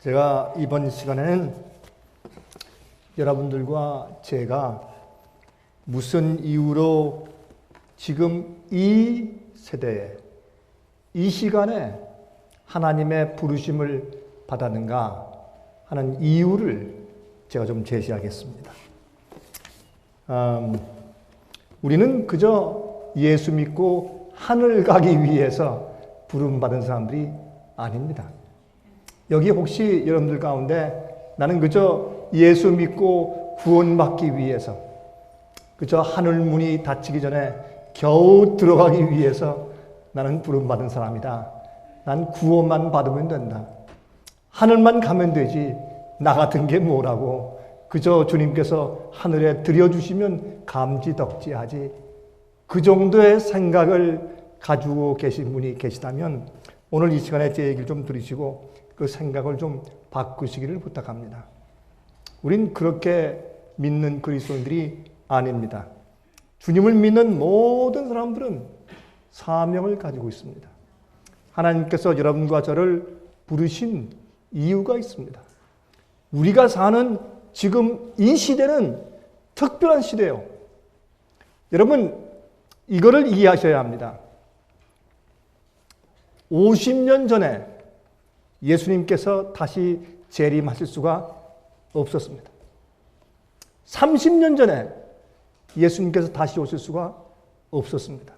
제가 이번 시간에는 여러분들과 제가 무슨 이유로 지금 이 세대에, 이 시간에 하나님의 부르심을 받았는가 하는 이유를 제가 좀 제시하겠습니다. 우리는 그저 예수 믿고 하늘 가기 위해서 부름받은 사람들이 아닙니다. 여기 혹시 여러분들 가운데 나는 그저 예수 믿고 구원받기 위해서, 그저 하늘 문이 닫히기 전에 겨우 들어가기 위해서 나는 부름받은 사람이다. 난 구원만 받으면 된다. 하늘만 가면 되지. 나 같은 게 뭐라고. 그저 주님께서 하늘에 들여주시면 감지덕지하지. 그 정도의 생각을 가지고 계신 분이 계시다면 오늘 이 시간에 제 얘기를 좀 들으시고 그 생각을 좀 바꾸시기를 부탁합니다. 우린 그렇게 믿는 그리스도인들이 아닙니다. 주님을 믿는 모든 사람들은 사명을 가지고 있습니다. 하나님께서 여러분과 저를 부르신 이유가 있습니다. 우리가 사는 지금 이 시대는 특별한 시대예요. 여러분, 이거를 이해하셔야 합니다. 50년 전에 예수님께서 다시 재림하실 수가 없었습니다. 30년 전에 예수님께서 다시 오실 수가 없었습니다.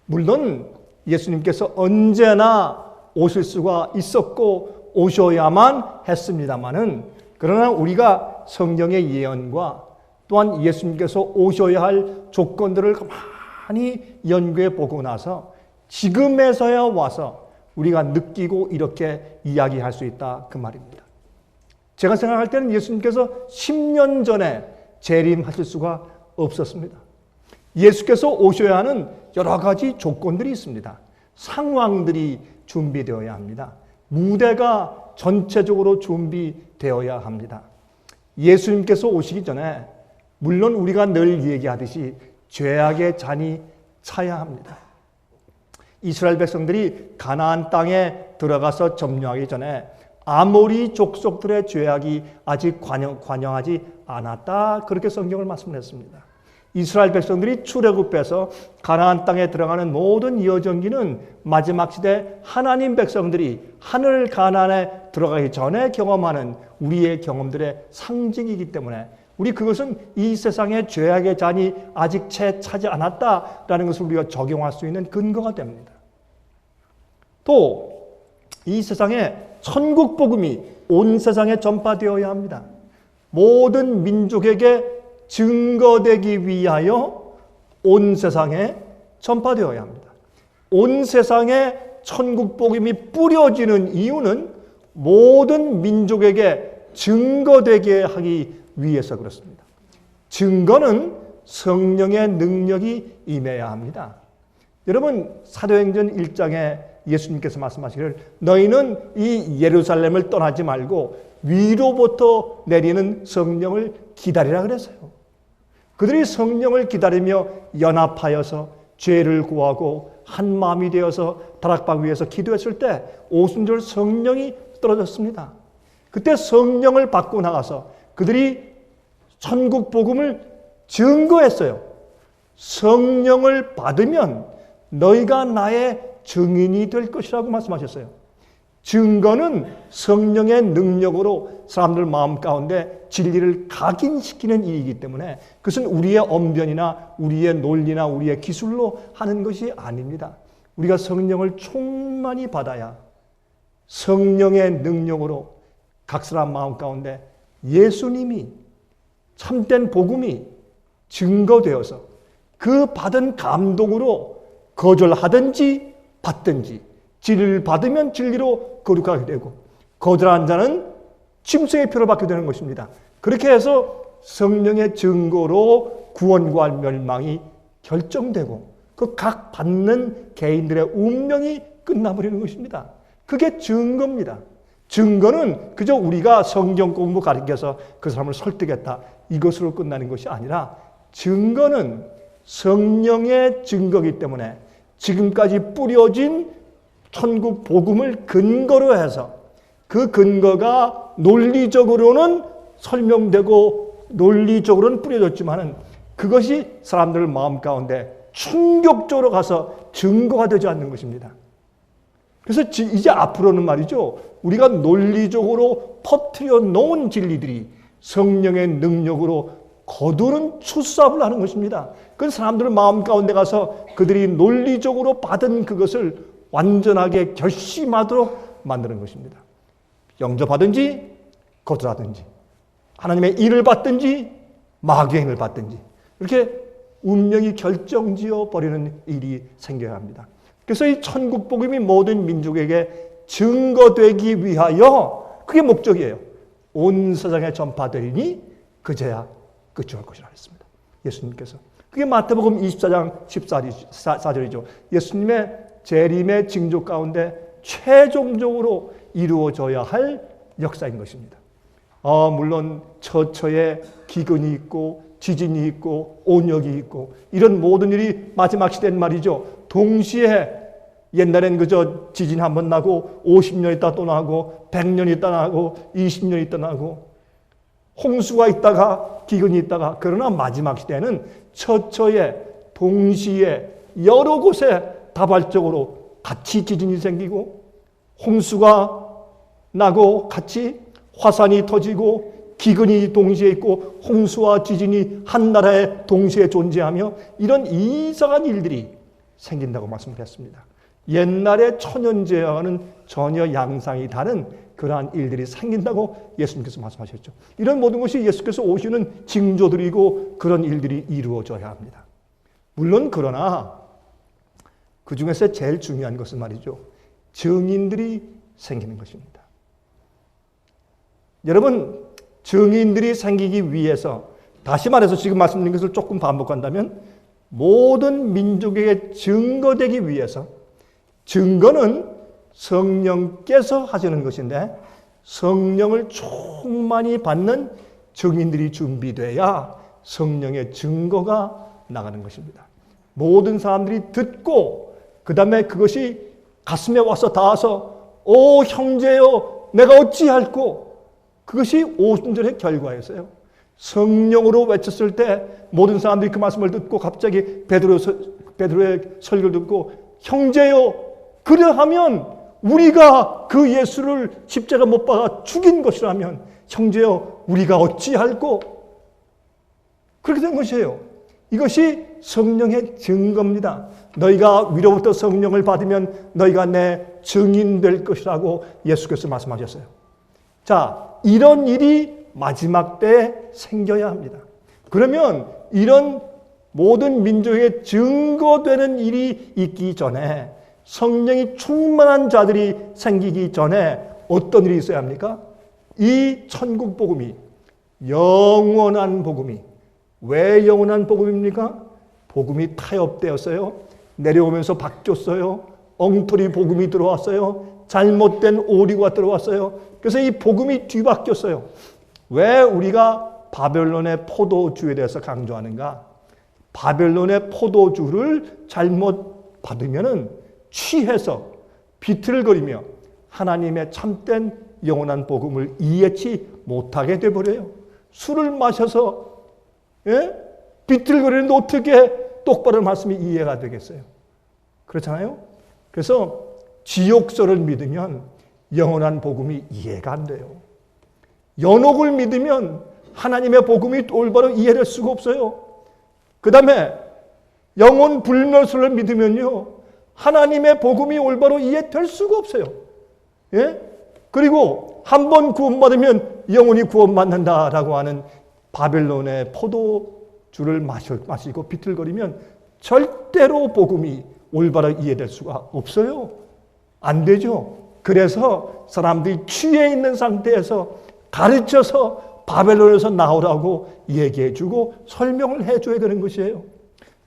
물론 예수님께서 언제나 오실 수가 있었고 오셔야만 했습니다마는, 그러나 우리가 성경의 예언과 또한 예수님께서 오셔야 할 조건들을 가만히 연구해 보고 나서 지금에서야 와서 우리가 느끼고 이렇게 이야기할 수 있다, 그 말입니다. 제가 생각할 때는 예수님께서 10년 전에 재림하실 수가 없었습니다. 예수께서 오셔야 하는 여러 가지 조건들이 있습니다. 상황들이 준비되어야 합니다. 무대가 전체적으로 준비되어야 합니다. 예수님께서 오시기 전에 물론 우리가 늘 얘기하듯이 죄악의 잔이 차야 합니다. 이스라엘 백성들이 가나안 땅에 들어가서 점령하기 전에 아모리 족속들의 죄악이 아직 관영하지 않았다, 그렇게 성경을 말씀했습니다. 이스라엘 백성들이 출애굽해서 가나안 땅에 들어가는 모든 여정기는 마지막 시대 하나님 백성들이 하늘 가나안에 들어가기 전에 경험하는 우리의 경험들의 상징이기 때문에 우리 그것은 이 세상의 죄악의 잔이 아직 채 차지 않았다라는 것을 우리가 적용할 수 있는 근거가 됩니다. 또 이 세상에 천국 복음이 온 세상에 전파되어야 합니다. 모든 민족에게 증거되기 위하여 온 세상에 전파되어야 합니다. 온 세상에 천국 복음이 뿌려지는 이유는 모든 민족에게 증거되게 하기 위해서 그렇습니다. 증거는 성령의 능력이 임해야 합니다. 여러분, 사도행전 1장에 예수님께서 말씀하시기를 너희는 이 예루살렘을 떠나지 말고 위로부터 내리는 성령을 기다리라 그랬어요. 그들이 성령을 기다리며 연합하여서 죄를 구하고 한 마음이 되어서 다락방 위에서 기도했을 때 오순절 성령이 떨어졌습니다. 그때 성령을 받고 나가서 그들이 천국 복음을 증거했어요. 성령을 받으면 너희가 나의 증인이 될 것이라고 말씀하셨어요. 증거는 성령의 능력으로 사람들 마음 가운데 진리를 각인시키는 일이기 때문에 그것은 우리의 언변이나 우리의 논리나 우리의 기술로 하는 것이 아닙니다. 우리가 성령을 충만히 받아야 성령의 능력으로 각 사람 마음 가운데 예수님이 참된 복음이 증거되어서 그 받은 감동으로 거절하든지 받든지 진리를 받으면 진리로 거룩하게 되고 거절한 자는 짐승의 표를 받게 되는 것입니다. 그렇게 해서 성령의 증거로 구원과 멸망이 결정되고 그 각 받는 개인들의 운명이 끝나버리는 것입니다. 그게 증거입니다. 증거는 그저 우리가 성경 공부 가르쳐서 그 사람을 설득했다, 이것으로 끝나는 것이 아니라 증거는 성령의 증거이기 때문에 지금까지 뿌려진 천국 복음을 근거로 해서 그 근거가 논리적으로는 설명되고 논리적으로는 뿌려졌지만은 그것이 사람들 마음 가운데 충격적으로 가서 증거가 되지 않는 것입니다. 그래서 이제 앞으로는 말이죠, 우리가 논리적으로 퍼뜨려 놓은 진리들이 성령의 능력으로 거두는 출사업을 하는 것입니다. 그건 사람들 마음 가운데 가서 그들이 논리적으로 받은 그것을 완전하게 결심하도록 만드는 것입니다. 영접하든지 거절하든지, 하나님의 일을 받든지 마귀의 힘을 받든지, 이렇게 운명이 결정지어 버리는 일이 생겨야 합니다. 그래서 이 천국 복음이 모든 민족에게 증거되기 위하여, 그게 목적이에요. 온 세상에 전파되리니 그제야 끝이 올 것이라 했습니다. 예수님께서. 그게 마태복음 24장 14절이죠. 예수님의 재림의 징조 가운데 최종적으로 이루어져야 할 역사인 것입니다. 물론 처처에 기근이 있고 지진이 있고 온역이 있고 이런 모든 일이 마지막 시대는 말이죠. 동시에 옛날엔 그저 지진 한번 나고 50년 있다 또 나고 100년 있다 나고 20년 있다 나고 홍수가 있다가 기근이 있다가, 그러나 마지막 시대는 처처에 동시에 여러 곳에 다발적으로 같이 지진이 생기고 홍수가 나고 같이 화산이 터지고 기근이 동시에 있고 홍수와 지진이 한 나라에 동시에 존재하며 이런 이상한 일들이 생긴다고 말씀을 했습니다. 옛날의 천연재해와는 전혀 양상이 다른 그러한 일들이 생긴다고 예수님께서 말씀하셨죠. 이런 모든 것이 예수께서 오시는 징조들이고 그런 일들이 이루어져야 합니다. 물론 그러나 그 중에서 제일 중요한 것은 말이죠, 증인들이 생기는 것입니다. 여러분, 증인들이 생기기 위해서, 다시 말해서 지금 말씀드린 것을 조금 반복한다면, 모든 민족에게 증거되기 위해서, 증거는 성령께서 하시는 것인데 성령을 충만히 받는 증인들이 준비돼야 성령의 증거가 나가는 것입니다. 모든 사람들이 듣고 그 다음에 그것이 가슴에 와서 닿아서 오 형제여 내가 어찌할꼬, 그것이 50절의 결과였어요. 성령으로 외쳤을 때 모든 사람들이 그 말씀을 듣고 갑자기 베드로의 설교를 듣고 형제여 그러하면 우리가 그 예수를 십자가 못 박아 죽인 것이라면 형제여 우리가 어찌할꼬, 그렇게 된 것이에요. 이것이 성령의 증거입니다. 너희가 위로부터 성령을 받으면 너희가 내 증인 될 것이라고 예수께서 말씀하셨어요. 자, 이런 일이 마지막 때에 생겨야 합니다. 그러면 이런 모든 민족에 증거되는 일이 있기 전에, 성령이 충만한 자들이 생기기 전에 어떤 일이 있어야 합니까? 이 천국 복음이 영원한 복음이, 왜 영원한 복음입니까? 복음이 타협되었어요. 내려오면서 바뀌었어요. 엉터리 복음이 들어왔어요. 잘못된 오류가 들어왔어요. 그래서 이 복음이 뒤바뀌었어요. 왜 우리가 바벨론의 포도주에 대해서 강조하는가? 바벨론의 포도주를 잘못 받으면은 취해서 비틀거리며 하나님의 참된 영원한 복음을 이해치 못하게 돼버려요. 술을 마셔서 비틀거리는데 어떻게 똑바로 말씀이 이해가 되겠어요? 그렇잖아요? 그래서 지옥설을 믿으면 영원한 복음이 이해가 안 돼요. 연옥을 믿으면 하나님의 복음이 올바로 이해될 수가 없어요. 그 다음에 영혼 불멸설을 믿으면요, 하나님의 복음이 올바로 이해될 수가 없어요. 예? 그리고 한 번 구원받으면 영원히 구원받는다라고 하는 바벨론의 포도주를 마시고 비틀거리면 절대로 복음이 올바로 이해될 수가 없어요. 안 되죠. 그래서 사람들이 취해 있는 상태에서 가르쳐서 바벨론에서 나오라고 얘기해주고 설명을 해줘야 되는 것이에요.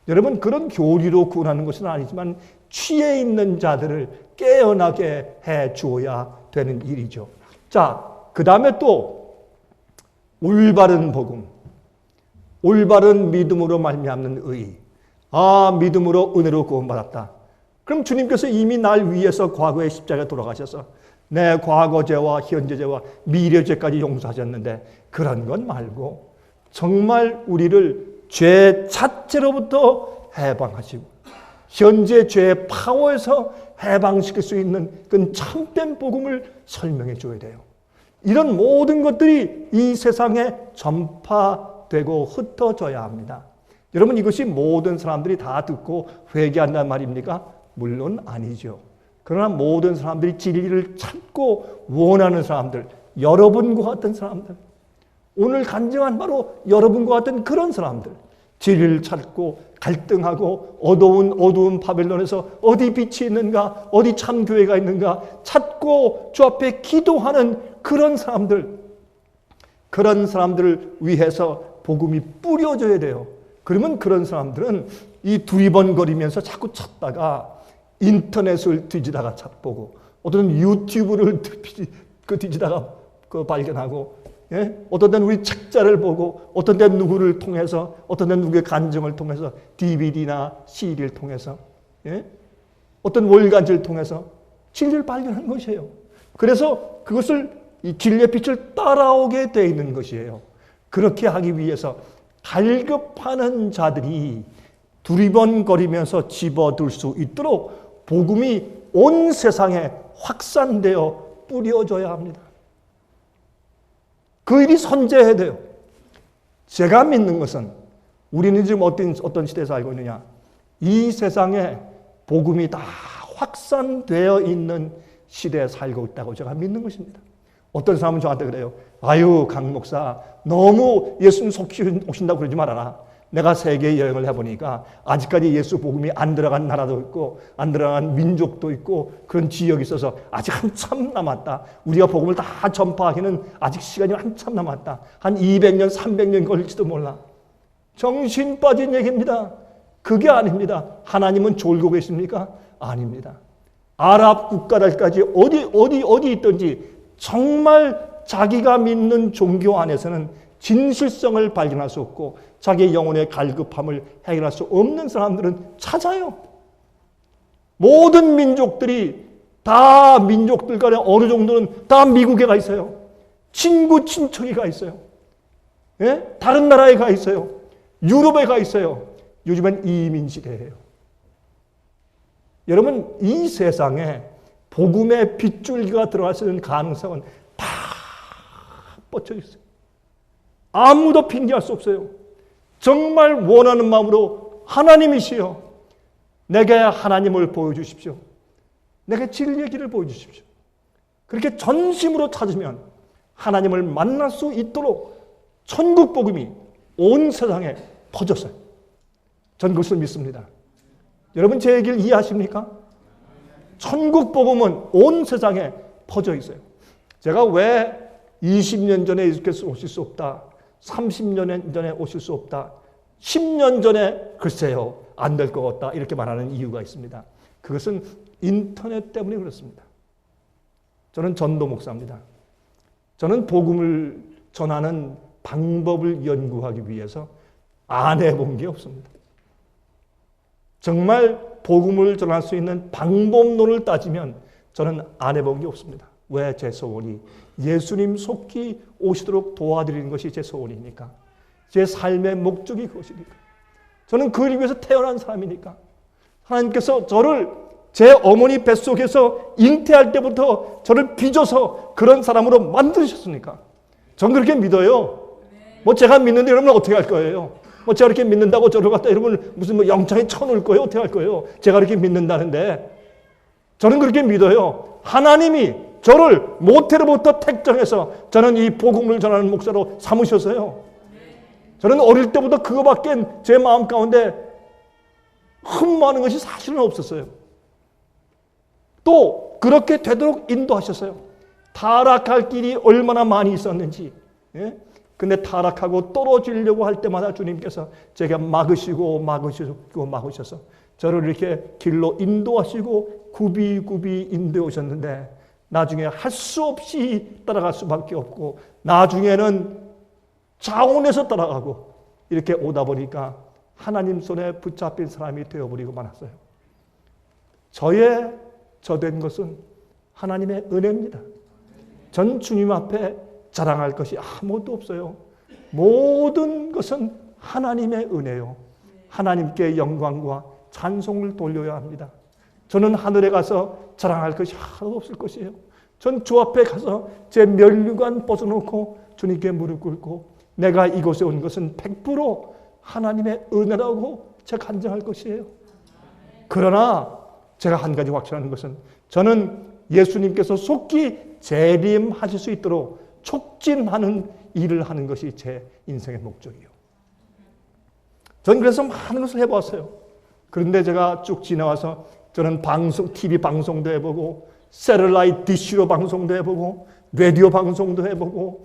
여러분, 그런 교리로 구원하는 것은 아니지만 취해 있는 자들을 깨어나게 해 주어야 되는 일이죠. 자, 그 다음에 또 올바른 복음, 올바른 믿음으로 말미암는 의. 믿음으로 은혜로 구원받았다. 그럼 주님께서 이미 날 위해서 과거에 십자가에 돌아가셔서 내 과거 죄와 현재 죄와 미래 죄까지 용서하셨는데 그런 건 말고 정말 우리를 죄 자체로부터 해방하시고 현재 죄의 파워에서 해방시킬 수 있는 그 참된 복음을 설명해 줘야 돼요. 이런 모든 것들이 이 세상에 전파되고 흩어져야 합니다. 여러분, 이것이 모든 사람들이 다 듣고 회개한단 말입니까? 물론 아니죠. 그러나 모든 사람들이 진리를 찾고 원하는 사람들, 여러분과 같은 사람들, 오늘 간증한 바로 여러분과 같은 그런 사람들, 진리를 찾고 갈등하고 어두운 바벨론에서 어디 빛이 있는가, 어디 참 교회가 있는가 찾고 주 앞에 기도하는 그런 사람들을 위해서 복음이 뿌려져야 돼요. 그러면 그런 사람들은 이 두리번거리면서 자꾸 찾다가 인터넷을 뒤지다가 찾보고 어떤 유튜브를 뒤지다가 발견하고, 예? 어떤 때는 우리 책자를 보고 어떤 때는 누구를 통해서 어떤 때는 누구의 간증을 통해서 DVD나 CD를 통해서, 예? 어떤 월간지를 통해서 진리를 발견한 것이에요. 그래서 그것을 이 진리의 빛을 따라오게 되어 있는 것이에요. 그렇게 하기 위해서 갈급하는 자들이 두리번거리면서 집어들 수 있도록 복음이 온 세상에 확산되어 뿌려져야 합니다. 그 일이 선제해야 돼요. 제가 믿는 것은 우리는 지금 어떤 시대에 살고 있느냐. 이 세상에 복음이 다 확산되어 있는 시대에 살고 있다고 제가 믿는 것입니다. 어떤 사람은 저한테 그래요. 아유, 강 목사, 너무 예수님 속히 오신다고 그러지 말아라. 내가 세계 여행을 해보니까 아직까지 예수 복음이 안 들어간 나라도 있고 안 들어간 민족도 있고 그런 지역이 있어서 아직 한참 남았다. 우리가 복음을 다 전파하기는 아직 시간이 한참 남았다. 한 200년, 300년 걸릴지도 몰라. 정신 빠진 얘기입니다. 그게 아닙니다. 하나님은 졸고 계십니까? 아닙니다. 아랍 국가들까지 어디 있든지 정말 자기가 믿는 종교 안에서는 진실성을 발견할 수 없고 자기의 영혼의 갈급함을 해결할 수 없는 사람들은 찾아요. 모든 민족들이 다 민족들 간에 어느 정도는 다 미국에 가 있어요. 친척이 가 있어요. 예? 다른 나라에 가 있어요. 유럽에 가 있어요. 요즘엔 이민 시대예요. 여러분, 이 세상에 복음의 빗줄기가 들어갈 수 있는 가능성은 다 뻗쳐 있어요. 아무도 핑계할 수 없어요. 정말 원하는 마음으로 하나님이시여, 내게 하나님을 보여주십시오. 내게 진리의 길을 보여주십시오. 그렇게 전심으로 찾으면 하나님을 만날 수 있도록 천국 복음이 온 세상에 퍼졌어요. 전 그것을 믿습니다. 여러분, 제 얘기를 이해하십니까? 천국 복음은 온 세상에 퍼져 있어요. 제가 왜 20년 전에 이렇게 오실 수 없다, 30년 전에 오실 수 없다, 10년 전에 글쎄요 안 될 것 같다 이렇게 말하는 이유가 있습니다. 그것은 인터넷 때문에 그렇습니다. 저는 전도 목사입니다. 저는 복음을 전하는 방법을 연구하기 위해서 안 해본 게 없습니다. 정말 복음을 전할 수 있는 방법론을 따지면 저는 안 해본 게 없습니다. 왜? 제 소원이 예수님 속히 오시도록 도와드리는 것이 제 소원이니까. 제 삶의 목적이 그것이니까. 저는 그를 위해서 태어난 사람이니까. 하나님께서 저를 제 어머니 뱃속에서 잉태할 때부터 저를 빚어서 그런 사람으로 만드셨으니까. 전 그렇게 믿어요. 뭐 제가 믿는데 여러분 어떻게 할 거예요? 뭐 제가 이렇게 믿는다고 저를 갖다 여러분 무슨 뭐 영창에 쳐놓을 거예요? 어떻게 할 거예요? 제가 이렇게 믿는다는데. 저는 그렇게 믿어요. 하나님이 저를 모태로부터 택정해서 저는 이 복음을 전하는 목사로 삼으셨어요. 저는 어릴 때부터 그거밖에 제 마음 가운데 흠모하는 것이 사실은 없었어요. 또 그렇게 되도록 인도하셨어요. 타락할 길이 얼마나 많이 있었는지. 예? 근데 타락하고 떨어지려고 할 때마다 주님께서 제가 막으셔서 저를 이렇게 길로 인도하시고 굽이 인도해 오셨는데 나중에 할 수 없이 따라갈 수밖에 없고 나중에는 자원해서 따라가고 이렇게 오다 보니까 하나님 손에 붙잡힌 사람이 되어버리고 말았어요. 저 된 것은 하나님의 은혜입니다. 전 주님 앞에 자랑할 것이 아무것도 없어요. 모든 것은 하나님의 은혜요. 하나님께 영광과 찬송을 돌려야 합니다. 저는 하늘에 가서 자랑할 것이 하나도 없을 것이에요. 전 주 앞에 가서 제 면류관 벗어놓고 주님께 무릎 꿇고 내가 이곳에 온 것은 100% 하나님의 은혜라고 제가 간증할 것이에요. 그러나 제가 한 가지 확신하는 것은 저는 예수님께서 속히 재림하실 수 있도록 촉진하는 일을 하는 것이 제 인생의 목적이에요. 저는 그래서 많은 것을 해보았어요. 그런데 제가 쭉 지나와서 저는 TV 방송도 해보고 세τερ라이트 디시로 방송도 해보고 라디오 방송도 해보고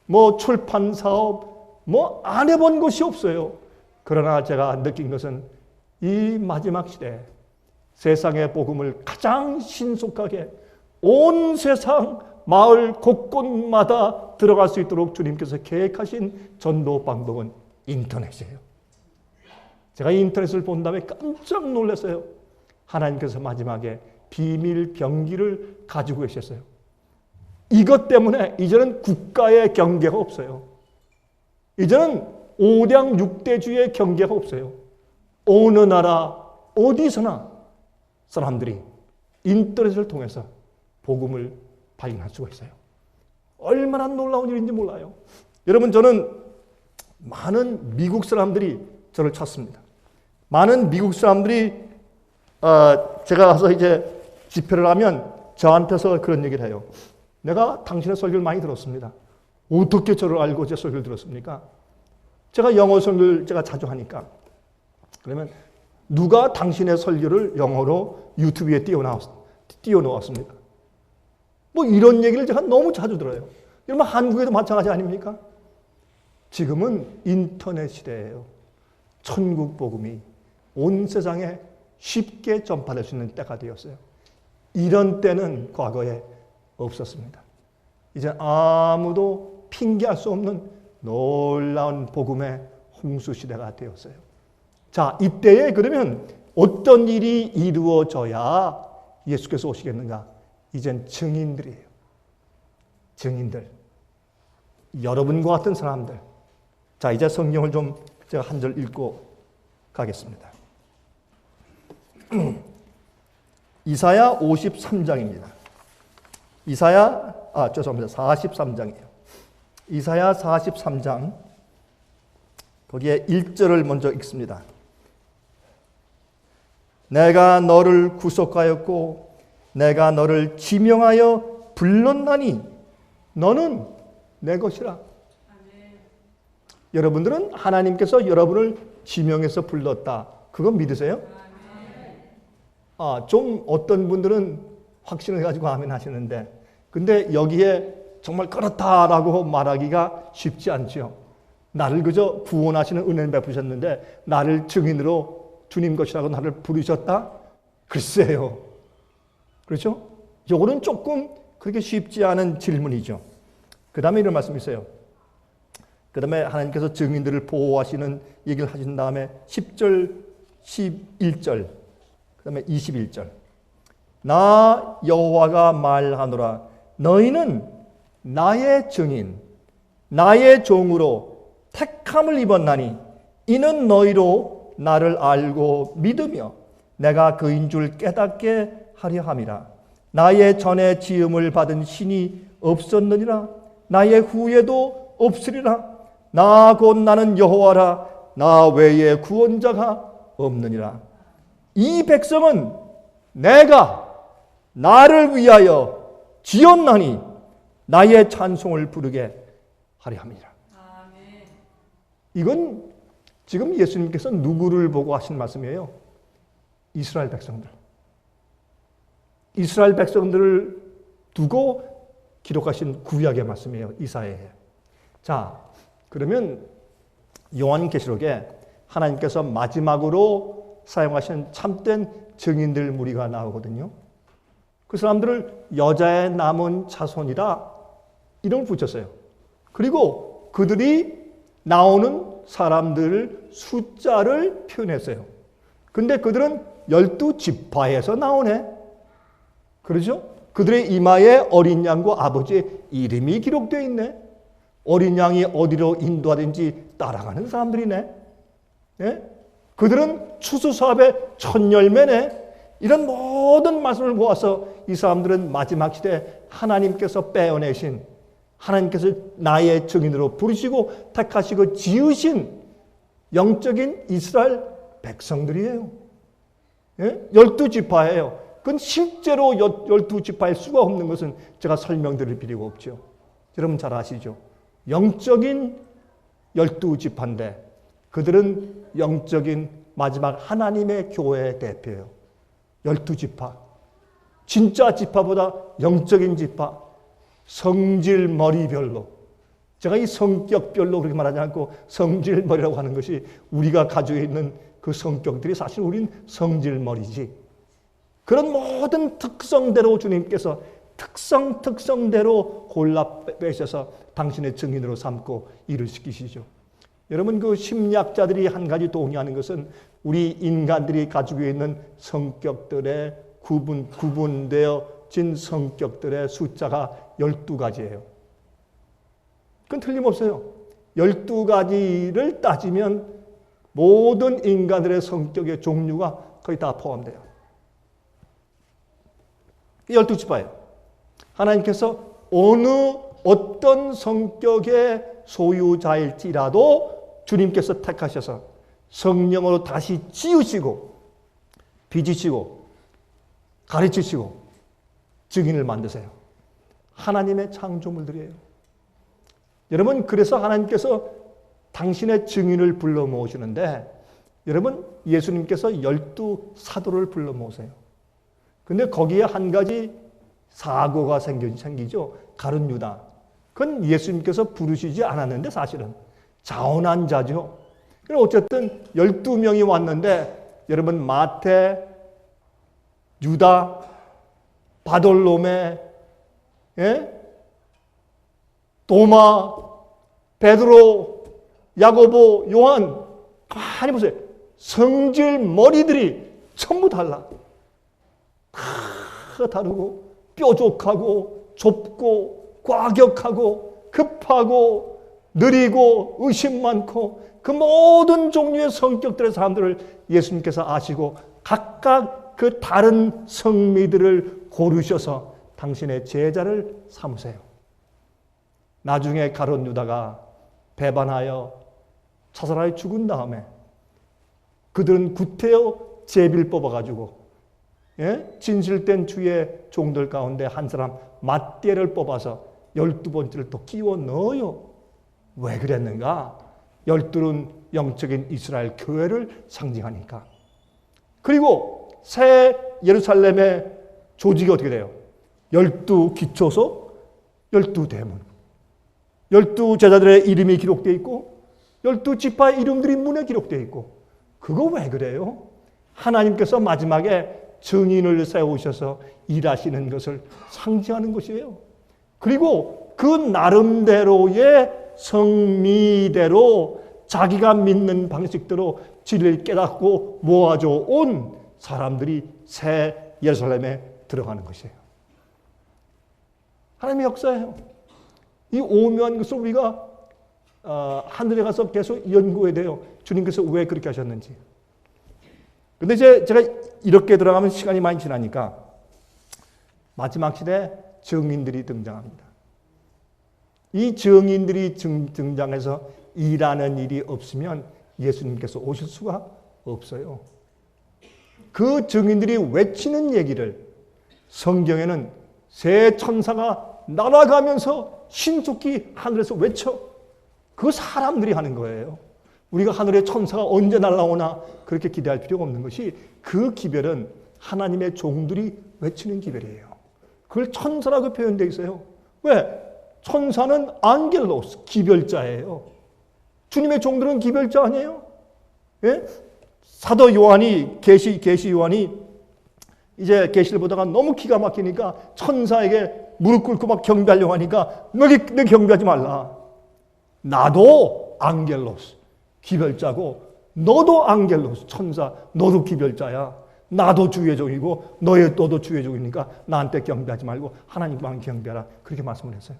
뭐 출판 사업 뭐 안 해본 것이 없어요. 그러나 제가 느낀 것은 이 마지막 시대에 세상의 복음을 가장 신속하게 온 세상 마을 곳곳마다 들어갈 수 있도록 주님께서 계획하신 전도 방법은 인터넷이에요. 제가 인터넷을 본 다음에 깜짝 놀랐어요. 하나님께서 마지막에 비밀 병기를 가지고 계셨어요. 이것 때문에 이제는 국가의 경계가 없어요. 이제는 5량 6대주의 경계가 없어요. 어느 나라 어디서나 사람들이 인터넷을 통해서 복음을 발견할 수가 있어요. 얼마나 놀라운 일인지 몰라요. 여러분, 저는 많은 미국 사람들이 저를 찾습니다. 많은 미국 사람들이 제가 가서 이제 집회를 하면 저한테서 그런 얘기를 해요. 내가 당신의 설교를 많이 들었습니다. 어떻게 저를 알고 제 설교를 들었습니까? 제가 영어 설교를 제가 자주 하니까. 그러면 누가 당신의 설교를 영어로 유튜브에 띄워놓았습니까? 뭐 이런 얘기를 제가 너무 자주 들어요. 여러분, 한국에도 마찬가지 아닙니까? 지금은 인터넷 시대예요. 천국 복음이 온 세상에 쉽게 전파될 수 있는 때가 되었어요. 이런 때는 과거에 없었습니다. 이제 아무도 핑계할 수 없는 놀라운 복음의 홍수 시대가 되었어요. 자, 이때에 그러면 어떤 일이 이루어져야 예수께서 오시겠는가? 이젠 증인들이에요. 증인들. 여러분과 같은 사람들. 자, 이제 성경을 좀 제가 한 절 읽고 가겠습니다. 이사야 53장입니다. 죄송합니다. 43장이에요. 이사야 43장. 거기에 1절을 먼저 읽습니다. 내가 너를 구속하였고 내가 너를 지명하여 불렀나니 너는 내 것이라. 아멘. 여러분들은 하나님께서 여러분을 지명해서 불렀다. 그거 믿으세요? 좀 어떤 분들은 확신을 가지고 아멘 하시는데, 근데 여기에 정말 그렇다라고 말하기가 쉽지 않죠. 나를 그저 구원하시는 은혜를 베푸셨는데 나를 증인으로 주님 것이라고 나를 부르셨다? 글쎄요. 그렇죠? 요거는 조금 그렇게 쉽지 않은 질문이죠. 그 다음에 이런 말씀이 있어요. 그 다음에 하나님께서 증인들을 보호하시는 얘기를 하신 다음에 10절, 11절, 그 다음에 21절. 나 여호와가 말하노라. 너희는 나의 증인, 나의 종으로 택함을 입었나니 이는 너희로 나를 알고 믿으며 내가 그인 줄 깨닫게 하려 함이라. 나의 전에 지음을 받은 신이 없었느니라. 나의 후에도 없으리라. 나 곧 나는 여호와라. 나 외에 구원자가 없느니라. 이 백성은 내가 나를 위하여 지었나니 나의 찬송을 부르게 하려 함이라. 이건 지금 예수님께서 누구를 보고 하신 말씀이에요? 이스라엘 백성들. 이스라엘 백성들을 두고 기록하신 구약의 말씀이에요. 이사야에. 자, 그러면 요한계시록에 하나님께서 마지막으로 사용하신 참된 증인들 무리가 나오거든요. 그 사람들을 여자의 남은 자손이라 이름을 붙였어요. 그리고 그들이 나오는 사람들 숫자를 표현했어요. 근데 그들은 12지파에서 나오네. 그렇죠? 그들의 이마에 어린 양과 아버지의 이름이 기록되어 있네. 어린 양이 어디로 인도하든지 따라가는 사람들이네. 예? 그들은 추수사업의 첫 열매네. 이런 모든 말씀을 모아서 이 사람들은 마지막 시대에 하나님께서 빼어내신, 하나님께서 나의 증인으로 부르시고 택하시고 지으신 영적인 이스라엘 백성들이에요. 예? 12지파예요. 그건 실제로 12지파일 수가 없는 것은 제가 설명드릴 필요가 없죠. 여러분 잘 아시죠? 영적인 12지파인데 그들은 영적인 마지막 하나님의 교회의 대표예요. 12지파. 진짜 지파보다 영적인 지파. 성질 머리별로. 제가 이 성격별로 그렇게 말하지 않고 성질 머리라고 하는 것이 우리가 가지고 있는 그 성격들이 사실 우린 성질 머리지. 그런 모든 특성대로 주님께서 특성대로 골라 빼셔서 당신의 증인으로 삼고 일을 시키시죠. 여러분 그 심리학자들이 한 가지 동의하는 것은 우리 인간들이 가지고 있는 성격들의 구분되어진 성격들의 숫자가 12가지예요. 그건 틀림없어요. 12가지를 따지면 모든 인간들의 성격의 종류가 거의 다 포함돼요. 12지파예요. 하나님께서 어떤 성격의 소유자일지라도 주님께서 택하셔서 성령으로 다시 지으시고 빚으시고 가르치시고 증인을 만드세요. 하나님의 창조물들이에요. 여러분 그래서 하나님께서 당신의 증인을 불러 모으시는데 여러분 예수님께서 12사도를 불러 모으세요. 근데 거기에 한 가지 사고가 생기죠. 가룟 유다. 그건 예수님께서 부르시지 않았는데 사실은 자원한 자죠. 어쨌든 12명이 왔는데 여러분 마태, 유다, 바돌로메, 예? 도마, 베드로, 야고보, 요한 많이 보세요. 성질 머리들이 전부 달라. 다 다르고 뾰족하고 좁고 과격하고 급하고 느리고 의심 많고 그 모든 종류의 성격들의 사람들을 예수님께서 아시고 각각 그 다른 성미들을 고르셔서 당신의 제자를 삼으세요. 나중에 가룟 유다가 배반하여 차살하여 죽은 다음에 그들은 구태여 제비를 뽑아가지고 진실된 주의 종들 가운데 한 사람 맏대를 뽑아서 12번째를 또 끼워 넣어요. 왜 그랬는가? 12는 영적인 이스라엘 교회를 상징하니까. 그리고 새 예루살렘의 조직이 어떻게 돼요? 12 기초석, 12 대문. 12 제자들의 이름이 기록되어 있고 12지파의 이름들이 문에 기록되어 있고 그거 왜 그래요? 하나님께서 마지막에 증인을 세우셔서 일하시는 것을 상징하는 것이에요. 그리고 그 나름대로의 성미대로 자기가 믿는 방식대로 진리를 깨닫고 모아져 온 사람들이 새 예루살렘에 들어가는 것이에요. 하나님의 역사예요. 이 오묘한 것을 우리가 하늘에 가서 계속 연구해야 돼요. 주님께서 왜 그렇게 하셨는지. 근데 제가 이렇게 들어가면 시간이 많이 지나니까 마지막 시대에 증인들이 등장합니다. 이 증인들이 등장해서 일하는 일이 없으면 예수님께서 오실 수가 없어요. 그 증인들이 외치는 얘기를 성경에는 새 천사가 날아가면서 신속히 하늘에서 외쳐. 그 사람들이 하는 거예요. 우리가 하늘에 천사가 언제 날아오나 그렇게 기대할 필요가 없는 것이 그 기별은 하나님의 종들이 외치는 기별이에요. 그걸 천사라고 표현되어 있어요. 왜? 천사는 안겔로스, 기별자예요. 주님의 종들은 기별자 아니에요? 예? 사도 요한이, 계시 요한이 이제 계시를 보다가 너무 기가 막히니까 천사에게 무릎 꿇고 막 경배하려고 하니까 너 경배하지 말라. 나도 안겔로스, 기별자고 너도 안겔로스, 천사, 너도 기별자야. 나도 주의 종이고 너도 주의 종이니까 나한테 경배하지 말고 하나님만 경배하라. 그렇게 말씀을 했어요.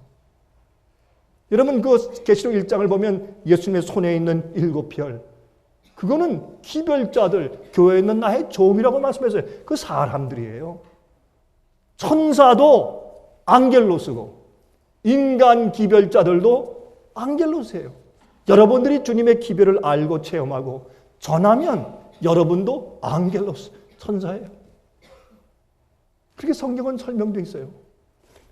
여러분 그 계시록 1장을 보면 예수님의 손에 있는 7별, 그거는 기별자들, 교회에 있는 나의 종이라고 말씀했어요. 그 사람들이에요. 천사도 앙겔로스고 인간 기별자들도 앙겔로스예요. 여러분들이 주님의 기별을 알고 체험하고 전하면 여러분도 앙겔로스, 천사예요. 그렇게 성경은 설명되어 있어요.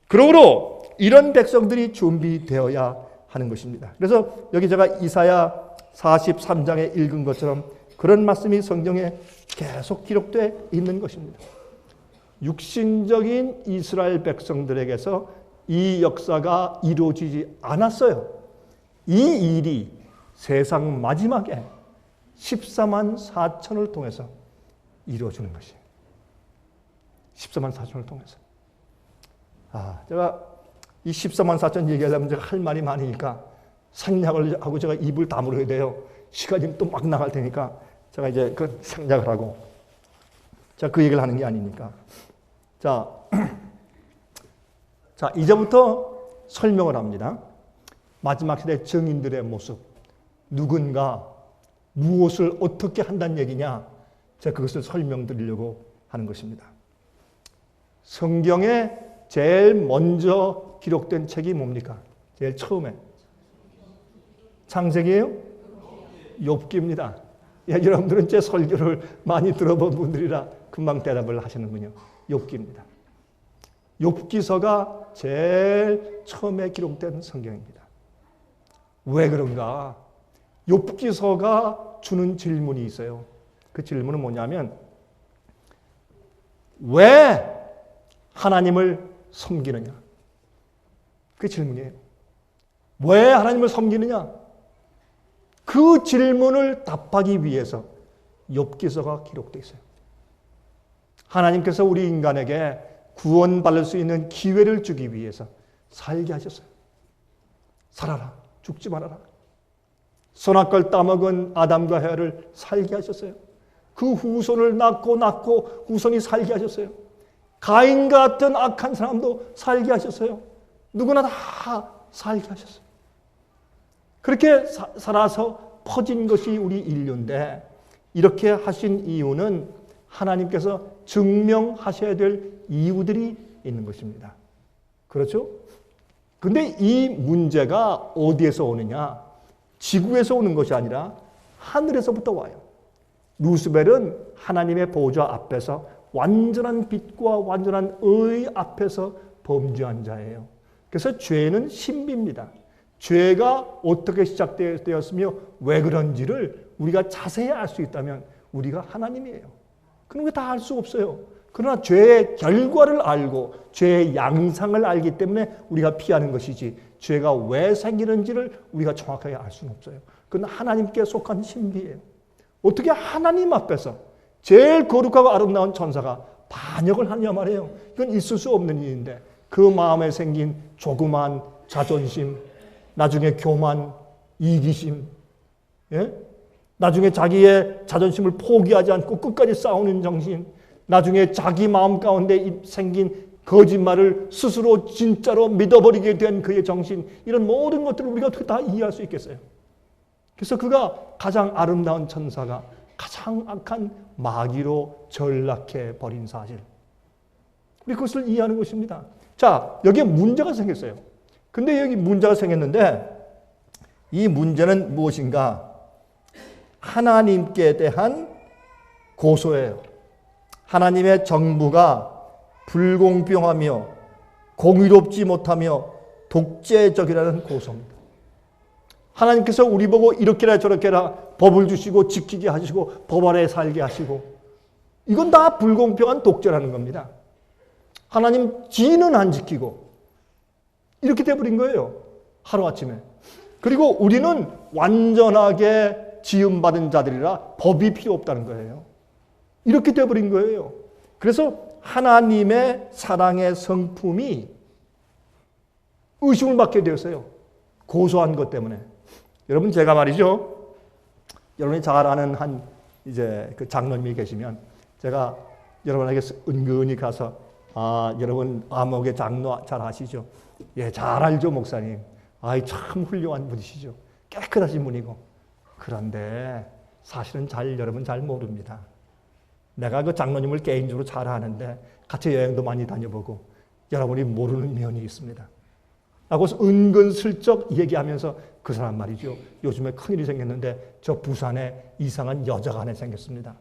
그러므로 이런 백성들이 준비되어야 하는 것입니다. 그래서 여기 제가 이사야 43장에 읽은 것처럼 그런 말씀이 성경에 계속 기록되어 있는 것입니다. 육신적인 이스라엘 백성들에게서 이 역사가 이루어지지 않았어요. 이 일이 세상 마지막에 14만 4천을 통해서 이루어지는 것이에요. 14만 4천을 통해서. 제가 이 14만 4천 얘기하려면 제가 할 말이 많으니까 생략을 하고 제가 입을 다물어야 돼요. 시간이 또 막 나갈 테니까 제가 이제 그 생략을 하고 제가 그 얘기를 하는 게 아니니까. 자, 이제부터 설명을 합니다. 마지막 시대 증인들의 모습. 누군가 무엇을 어떻게 한다는 얘기냐. 제가 그것을 설명드리려고 하는 것입니다. 성경에 제일 먼저 기록된 책이 뭡니까? 제일 처음에. 창세기예요? 욥기입니다. 여러분들은 제 설교를 많이 들어본 분들이라 금방 대답을 하시는군요. 욥기입니다. 욥기서가 제일 처음에 기록된 성경입니다. 왜 그런가? 욥기서가 주는 질문이 있어요. 그 질문은 뭐냐면 왜 하나님을 섬기느냐? 그 질문이에요. 왜 하나님을 섬기느냐? 그 질문을 답하기 위해서 욥기서가 기록되어 있어요. 하나님께서 우리 인간에게 구원받을 수 있는 기회를 주기 위해서 살게 하셨어요. 살아라. 죽지 말아라. 선악과를 따먹은 아담과 헤아를 살게 하셨어요. 그 후손을 낳고 후손이 살게 하셨어요. 가인 같은 악한 사람도 살게 하셨어요. 누구나 다 살게 하셨어요. 그렇게 살아서 퍼진 것이 우리 인류인데 이렇게 하신 이유는 하나님께서 증명하셔야 될 이유들이 있는 것입니다. 그렇죠? 근데 이 문제가 어디에서 오느냐? 지구에서 오는 것이 아니라 하늘에서부터 와요. 루스벨은 하나님의 보좌 앞에서 완전한 빛과 완전한 의 앞에서 범죄한 자예요. 그래서 죄는 신비입니다. 죄가 어떻게 시작되었으며 왜 그런지를 우리가 자세히 알 수 있다면 우리가 하나님이에요. 그런 거 다 알 수 없어요. 그러나 죄의 결과를 알고 죄의 양상을 알기 때문에 우리가 피하는 것이지 죄가 왜 생기는지를 우리가 정확하게 알 수는 없어요. 그건 하나님께 속한 신비예요. 어떻게 하나님 앞에서 제일 거룩하고 아름다운 천사가 반역을 하냐 말이에요. 이건 있을 수 없는 일인데 그 마음에 생긴 조그만 자존심, 나중에 교만, 이기심, 나중에 자기의 자존심을 포기하지 않고 끝까지 싸우는 정신, 나중에 자기 마음 가운데 생긴 거짓말을 스스로 진짜로 믿어버리게 된 그의 정신, 이런 모든 것들을 우리가 어떻게 다 이해할 수 있겠어요? 그래서 그가 가장 아름다운 천사가 가장 악한 마귀로 전락해 버린 사실. 우리 그것을 이해하는 것입니다. 자, 여기에 문제가 생겼어요. 근데 여기 문제가 생겼는데 이 문제는 무엇인가? 하나님께 대한 고소예요. 하나님의 정부가 불공평하며 공의롭지 못하며 독재적이라는 고소입니다. 하나님께서 우리 보고 이렇게라 저렇게라 법을 주시고 지키게 하시고 법 아래 살게 하시고 이건 다 불공평한 독재라는 겁니다. 하나님 지는 안 지키고 이렇게 돼버린 거예요. 하루아침에. 그리고 우리는 완전하게 지음받은 자들이라 법이 필요 없다는 거예요. 이렇게 돼버린 거예요. 그래서 하나님의 사랑의 성품이 의심을 받게 되었어요. 고소한 것 때문에. 여러분 제가 말이죠. 여러분이 잘 아는 한 이제 그 장로님이 계시면 제가 여러분에게 은근히 가서 여러분 암흑의 장로 잘 아시죠? 예, 잘 알죠, 목사님. 참 훌륭한 분이시죠. 깨끗하신 분이고. 그런데 사실은 여러분 잘 모릅니다. 내가 그 장로님을 개인적으로 잘 아는데 같이 여행도 많이 다녀보고 여러분이 모르는 면이 있습니다. 하고 은근슬쩍 얘기하면서 그 사람 말이죠. 요즘에 큰일이 생겼는데 저 부산에 이상한 여자가 하나 생겼습니다.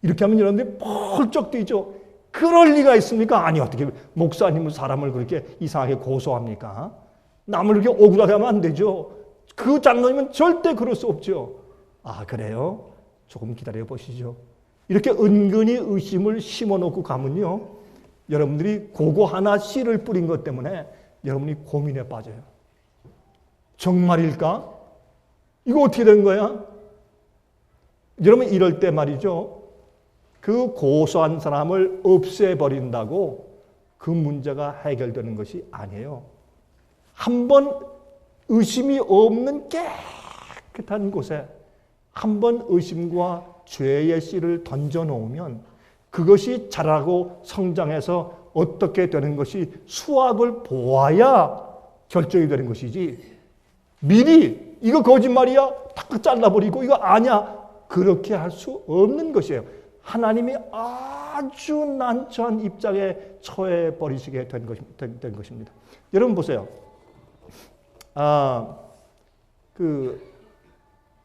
이렇게 하면 여러분들이 펄쩍 뛰죠. 그럴 리가 있습니까? 아니, 어떻게 목사님은 사람을 그렇게 이상하게 고소합니까? 남을 그렇게 억울하게 하면 안 되죠. 그 장로님은 절대 그럴 수 없죠. 그래요? 조금 기다려 보시죠. 이렇게 은근히 의심을 심어놓고 가면요, 여러분들이 그거 하나 씨를 뿌린 것 때문에 여러분이 고민에 빠져요. 정말일까? 이거 어떻게 된 거야? 여러분 이럴 때 말이죠, 그 고소한 사람을 없애버린다고 그 문제가 해결되는 것이 아니에요. 한번 의심이 없는 깨끗한 곳에 한번 의심과 죄의 씨를 던져놓으면 그것이 자라고 성장해서 어떻게 되는 것이 수확을 보아야 결정이 되는 것이지, 미리 이거 거짓말이야 탁 잘라버리고 이거 아니야 그렇게 할 수 없는 것이에요. 하나님이 아주 난처한 입장에 처해 버리시게 된 것입니다. 여러분 보세요. 그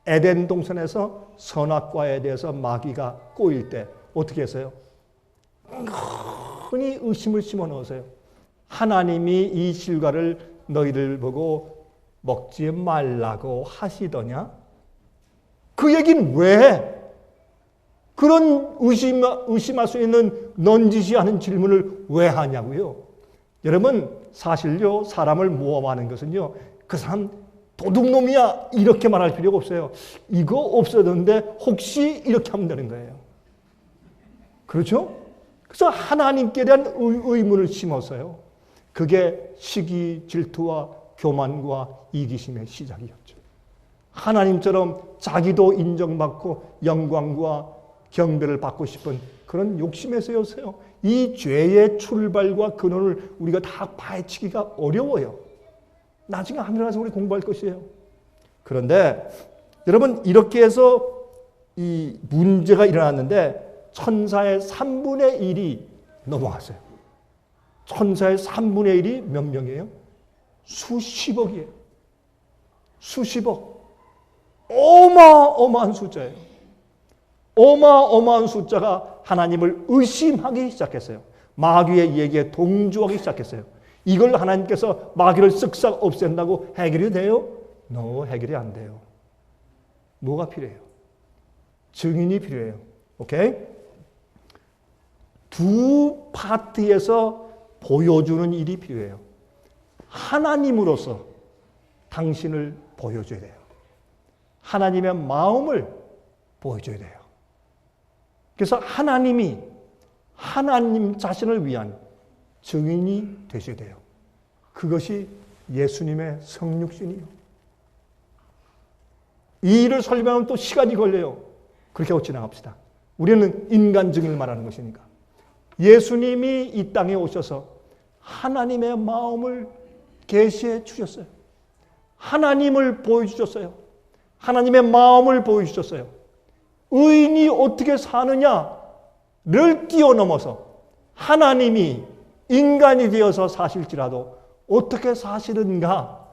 에덴 동산에서 선악과에 대해서 마귀가 꼬일 때 어떻게 했어요? 흔히 의심을 심어 넣으세요. 하나님이 이 실과를 너희를 보고 먹지 말라고 하시더냐? 그 얘기는 왜 해? 그런 의심할 수 있는 넌지시하는 질문을 왜 하냐고요? 여러분 사실요, 사람을 모함하는 것은요, 그 사람 도둑놈이야 이렇게 말할 필요가 없어요. 이거 없어졌는데 혹시 이렇게 하면 되는 거예요. 그렇죠? 그래서 하나님께 대한 의문을 심어서요, 그게 시기, 질투와 교만과 이기심의 시작이었죠. 하나님처럼 자기도 인정받고 영광과 경배를 받고 싶은 그런 욕심에서였어요. 이 죄의 출발과 근원을 우리가 다 파헤치기가 어려워요. 나중에 하늘 가서 우리 공부할 것이에요. 그런데 여러분 이렇게 해서 이 문제가 일어났는데 천사의 3분의 1이 넘어갔어요. 천사의 3분의 1이 몇 명이에요? 수십억이에요. 수십억. 어마어마한 숫자예요. 어마어마한 숫자가 하나님을 의심하기 시작했어요. 마귀의 얘기에 동조하기 시작했어요. 이걸 하나님께서 마귀를 쓱싹 없앤다고 해결이 돼요? No, 해결이 안 돼요. 뭐가 필요해요? 증인이 필요해요. 오케이? 두 파트에서 보여주는 일이 필요해요. 하나님으로서 당신을 보여줘야 돼요. 하나님의 마음을 보여줘야 돼요. 그래서 하나님이 하나님 자신을 위한 증인이 되셔야 돼요. 그것이 예수님의 성육신이요. 이 일을 설명하면 또 시간이 걸려요. 그렇게 하고 지나갑시다. 우리는 인간 증인을 말하는 것이니까. 예수님이 이 땅에 오셔서 하나님의 마음을 계시해 주셨어요. 하나님을 보여주셨어요. 하나님의 마음을 보여주셨어요. 의인이 어떻게 사느냐를 뛰어넘어서 하나님이 인간이 되어서 사실지라도 어떻게 사시는가,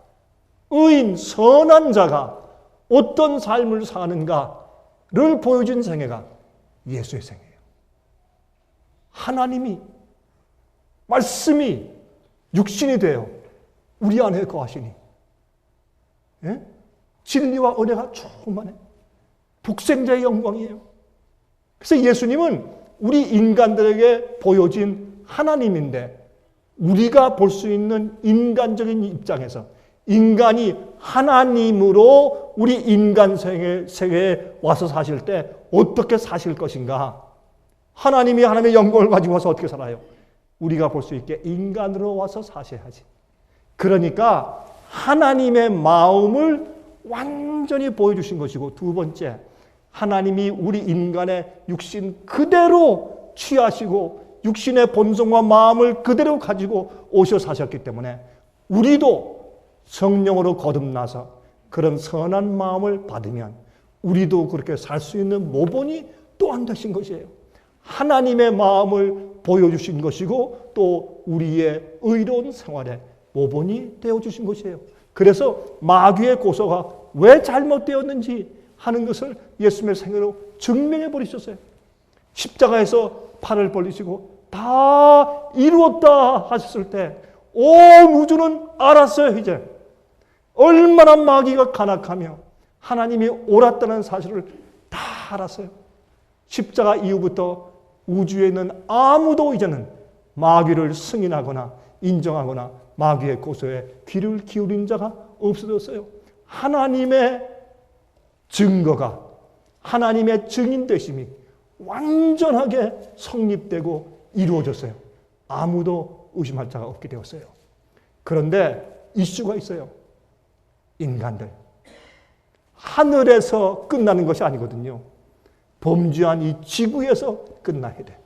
의인, 선한 자가 어떤 삶을 사는가를 보여준 생애가 예수의 생애예요. 하나님이, 말씀이 육신이 되어 우리 안에 거하시니, 예? 진리와 은혜가 충만해. 독생자의 영광이에요. 그래서 예수님은 우리 인간들에게 보여진 하나님인데, 우리가 볼 수 있는 인간적인 입장에서 인간이 하나님으로 우리 인간 세계에 와서 사실 때 어떻게 사실 것인가? 하나님이 하나님의 영광을 가지고 와서 어떻게 살아요? 우리가 볼 수 있게 인간으로 와서 사셔야지. 그러니까 하나님의 마음을 완전히 보여주신 것이고, 두 번째, 하나님이 우리 인간의 육신 그대로 취하시고 육신의 본성과 마음을 그대로 가지고 오셔 사셨기 때문에 우리도 성령으로 거듭나서 그런 선한 마음을 받으면 우리도 그렇게 살 수 있는 모본이 또한 되신 것이에요. 하나님의 마음을 보여주신 것이고 또 우리의 의로운 생활의 모본이 되어주신 것이에요. 그래서 마귀의 고소가 왜 잘못되었는지 하는 것을 예수님의 생애로 증명해 버리셨어요. 십자가에서 팔을 벌리시고 다 이루었다 하셨을 때 온 우주는 알았어요. 이제 얼마나 마귀가 간악하며 하나님이 옳았다는 사실을 다 알았어요. 십자가 이후부터 우주에 있는 아무도 이제는 마귀를 승인하거나 인정하거나 마귀의 고소에 귀를 기울인 자가 없어졌어요. 하나님의 증거가, 하나님의 증인되심이 완전하게 성립되고 이루어졌어요. 아무도 의심할 자가 없게 되었어요. 그런데 이슈가 있어요. 인간들. 하늘에서 끝나는 것이 아니거든요. 범죄한 이 지구에서 끝나야 돼.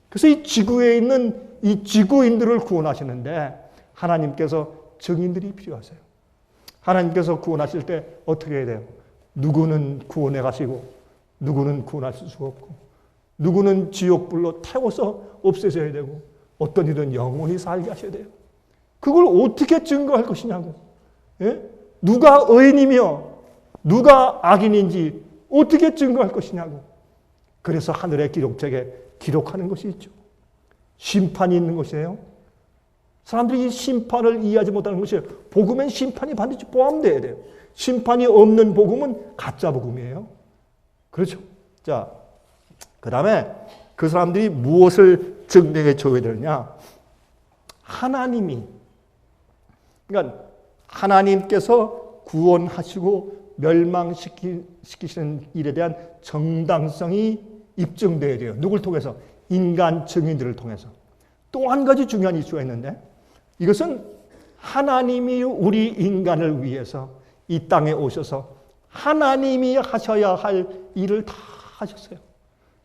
그래서 이 지구에 있는 이 지구인들을 구원하시는데 하나님께서 증인들이 필요하세요. 하나님께서 구원하실 때 어떻게 해야 돼요? 누구는 구원해 가시고 누구는 구원하실 수가 없고 누구는 지옥불로 태워서 없애셔야 되고 어떤 일은 영원히 살게 하셔야 돼요. 그걸 어떻게 증거할 것이냐고. 예? 누가 의인이며 누가 악인인지 어떻게 증거할 것이냐고. 그래서 하늘의 기록책에 기록하는 것이 있죠. 심판이 있는 것이에요. 사람들이 이 심판을 이해하지 못하는 것이에요. 복음엔 심판이 반드시 포함되어야 돼요. 심판이 없는 복음은 가짜 복음이에요. 그렇죠. 자, 그 다음에 그 사람들이 무엇을 증명해 줘야 되느냐. 하나님이, 그러니까 하나님께서 구원하시고 멸망시키시는 일에 대한 정당성이 입증되어야 돼요. 누굴 통해서? 인간 증인들을 통해서. 또 한 가지 중요한 이슈가 있는데 이것은 하나님이 우리 인간을 위해서 이 땅에 오셔서 하나님이 하셔야 할 일을 다 하셨어요.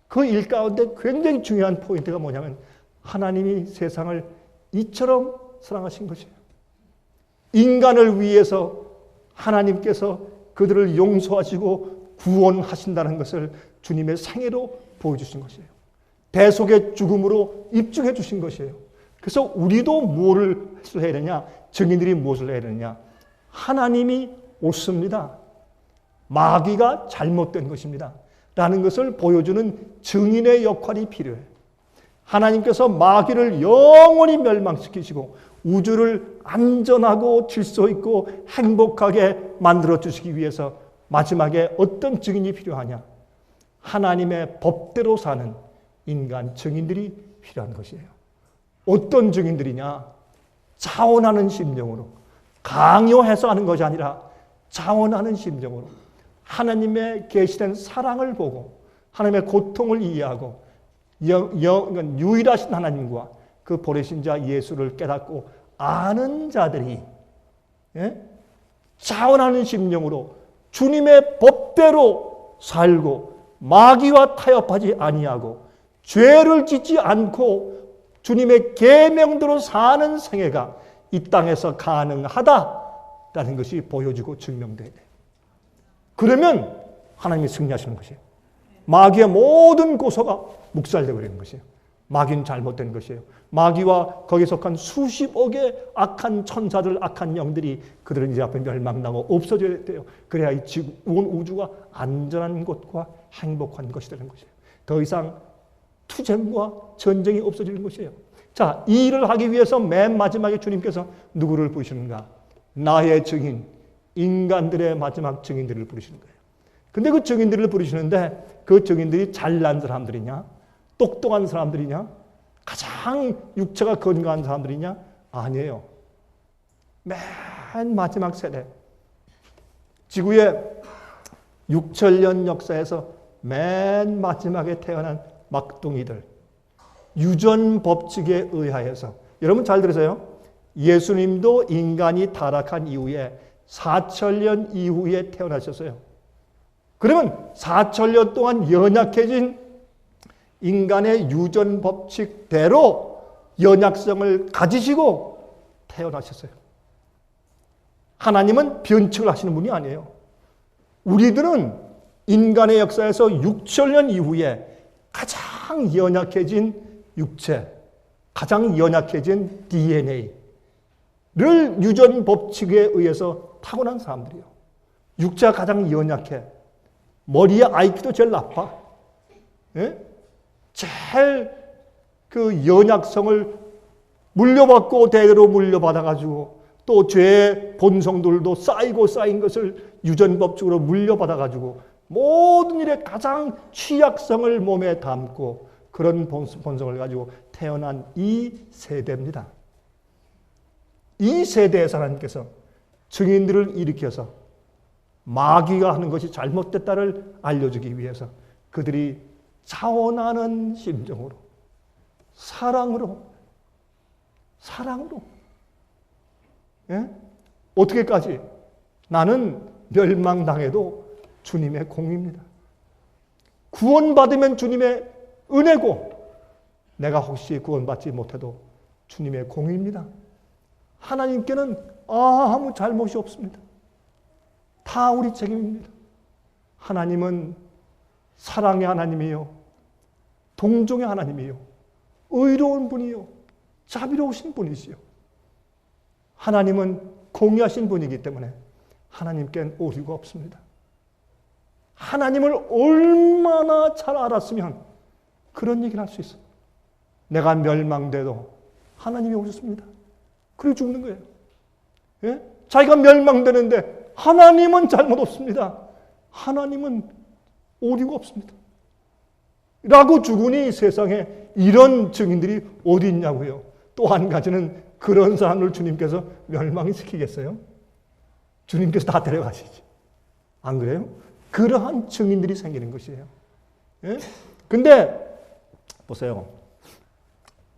그 일 가운데 굉장히 중요한 포인트가 뭐냐면 하나님이 세상을 이처럼 사랑하신 것이에요. 인간을 위해서 하나님께서 그들을 용서하시고 구원하신다는 것을 주님의 생애로 보여주신 것이에요. 대속의 죽음으로 입증해 주신 것이에요. 그래서 우리도 무엇을 해야 되냐? 증인들이 무엇을 해야 되느냐? 하나님이 옳습니다. 마귀가 잘못된 것입니다. 라는 것을 보여주는 증인의 역할이 필요해요. 하나님께서 마귀를 영원히 멸망시키시고 우주를 안전하고 질서 있고 행복하게 만들어 주시기 위해서 마지막에 어떤 증인이 필요하냐? 하나님의 법대로 사는 인간 증인들이 필요한 것이에요. 어떤 증인들이냐? 자원하는 심령으로, 강요해서 하는 것이 아니라 자원하는 심령으로 하나님의 계시된 사랑을 보고 하나님의 고통을 이해하고 유일하신 하나님과 그 보내신 자 예수를 깨닫고 아는 자들이 자원하는 심령으로 주님의 법대로 살고 마귀와 타협하지 아니하고 죄를 짓지 않고 주님의 계명대로 사는 생애가 이 땅에서 가능하다라는 것이 보여지고 증명돼야 돼요. 그러면 하나님이 승리하시는 것이에요. 마귀의 모든 고소가 묵살되고 있는 것이에요. 마귀는 잘못된 것이에요. 마귀와 거기에 속한 수십억의 악한 천사들, 악한 영들이 그들은 이제 앞에 멸망나고 없어져야 돼요. 그래야 이 온 우주가 안전한 곳과 행복한 것이 되는 것이에요. 더 이상 투쟁과 전쟁이 없어지는 것이에요. 자, 이 일을 하기 위해서 맨 마지막에 주님께서 누구를 부르시는가? 나의 증인, 인간들의 마지막 증인들을 부르시는 거예요. 근데 그 증인들을 부르시는데 그 증인들이 잘난 사람들이냐? 똑똑한 사람들이냐? 가장 육체가 건강한 사람들이냐? 아니에요. 맨 마지막 세대. 지구의 6천년 역사에서 맨 마지막에 태어난 막둥이들. 유전 법칙에 의하여서. 여러분 잘 들으세요. 예수님도 인간이 타락한 이후에 4천년 이후에 태어나셨어요. 그러면 4천년 동안 연약해진 인간의 유전 법칙대로 연약성을 가지시고 태어나셨어요. 하나님은 변칙을 하시는 분이 아니에요. 우리들은 인간의 역사에서 6천년 이후에 가장 연약해진 육체, 가장 연약해진 DNA를 유전 법칙에 의해서 타고난 사람들이에요. 육체가 가장 연약해. 머리의 IQ도 제일 나빠. 예? 제일 그 연약성을 물려받고 대대로 물려받아가지고 또 죄의 본성들도 쌓이고 쌓인 것을 유전 법칙으로 물려받아가지고 모든 일에 가장 취약성을 몸에 담고 그런 본성을 가지고 태어난 이 세대입니다. 이 세대에서 하나님께서 증인들을 일으켜서 마귀가 하는 것이 잘못됐다를 알려주기 위해서 그들이 자원하는 심정으로 사랑으로 예? 어떻게까지? 나는 멸망당해도 주님의 공입니다. 구원받으면 주님의 은혜고 내가 혹시 구원받지 못해도 주님의 공입니다. 하나님께는 아무 잘못이 없습니다. 다 우리 책임입니다. 하나님은 사랑의 하나님이요, 동정의 하나님이요, 의로운 분이요, 자비로우신 분이시요. 하나님은 공의하신 분이기 때문에 하나님께는 오류가 없습니다. 하나님을 얼마나 잘 알았으면 그런 얘기를 할 수 있어. 내가 멸망돼도 하나님이 오셨습니다. 그래 죽는 거예요. 예? 자기가 멸망되는데 하나님은 잘못 없습니다. 하나님은 오류가 없습니다. 라고 죽으니 세상에 이런 증인들이 어디 있냐고요. 또 한 가지는 그런 사람을 주님께서 멸망시키겠어요? 주님께서 다 데려가시지. 안 그래요? 그러한 증인들이 생기는 것이에요. 예? 근데 보세요.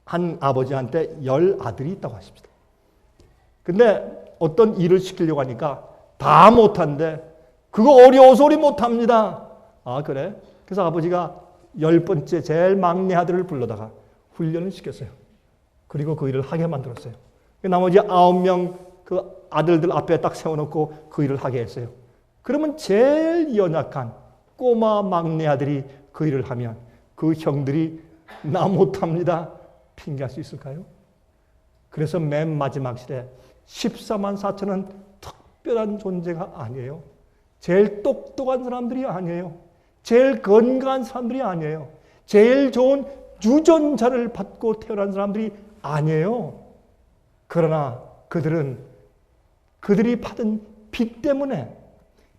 한 아버지한테 10아들이 있다고 하십니다. 근데 어떤 일을 시키려고 하니까 다 못한대. 그거 어려워서 우리 못합니다. 아 그래? 그래서 아버지가 10번째 제일 막내 아들을 불러다가 훈련을 시켰어요. 그리고 그 일을 하게 만들었어요. 나머지 9명 그 아들들 앞에 딱 세워놓고 그 일을 하게 했어요. 그러면 제일 연약한 꼬마 막내 아들이 그 일을 하면 그 형들이 나 못합니다. 핑계할 수 있을까요? 그래서 맨 마지막 시대 14만 4천은 특별한 존재가 아니에요. 제일 똑똑한 사람들이 아니에요. 제일 건강한 사람들이 아니에요. 제일 좋은 유전자를 받고 태어난 사람들이 아니에요. 그러나 그들이 받은 빛 때문에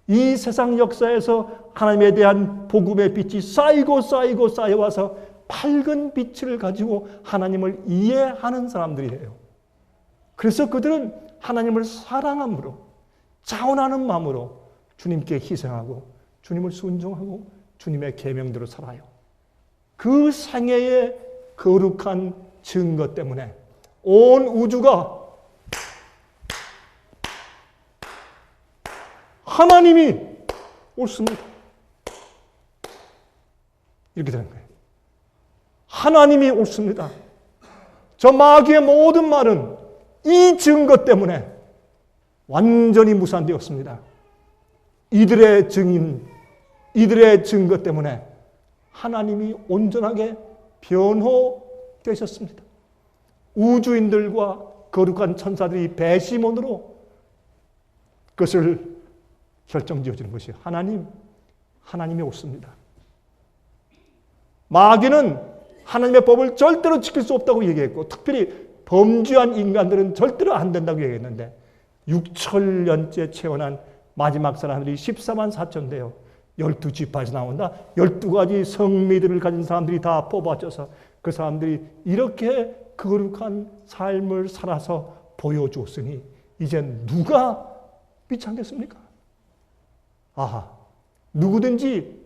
이 세상 역사에서 하나님에 대한 복음의 빛이 쌓이고 쌓여와서 밝은 빛을 가지고 하나님을 이해하는 사람들이에요. 그래서 그들은 하나님을 사랑함으로 자원하는 마음으로 주님께 희생하고 주님을 순종하고 주님의 계명대로 살아요. 그 생애의 거룩한 증거 때문에 온 우주가 하나님이 옳습니다. 이렇게 되는 거예요. 하나님이 옳습니다. 저 마귀의 모든 말은 이 증거 때문에 완전히 무산되었습니다. 이들의 증거 때문에 하나님이 온전하게 변호되셨습니다. 우주인들과 거룩한 천사들이 배심원으로 그것을 결정지어주는 것이 하나님이 옳습니다. 마귀는 하나님의 법을 절대로 지킬 수 없다고 얘기했고 특별히 범죄한 인간들은 절대로 안 된다고 얘기했는데 6천년째 채워난 마지막 사람들이 14만 4천 돼요. 12지파에서 나온다. 12가지 성미들을 가진 사람들이 다 뽑아져서 그 사람들이 이렇게 거룩한 삶을 살아서 보여주었으니 이제 누가 비참겠습니까? 아하, 누구든지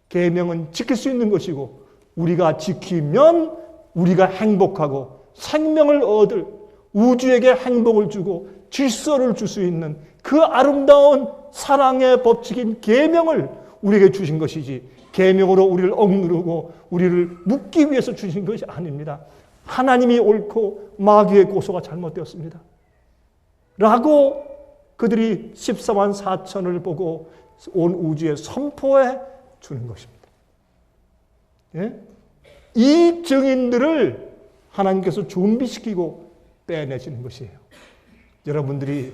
계명은 지킬 수 있는 것이고 우리가 지키면 우리가 행복하고 생명을 얻을 우주에게 행복을 주고 질서를 줄 수 있는 그 아름다운 사랑의 법칙인 계명을 우리에게 주신 것이지 계명으로 우리를 억누르고 우리를 묶기 위해서 주신 것이 아닙니다. 하나님이 옳고 마귀의 고소가 잘못되었습니다. 라고 그들이 14만 4천을 보고 온 우주에 선포해 주는 것입니다. 예? 이 증인들을 하나님께서 준비시키고 빼내시는 것이에요. 여러분들이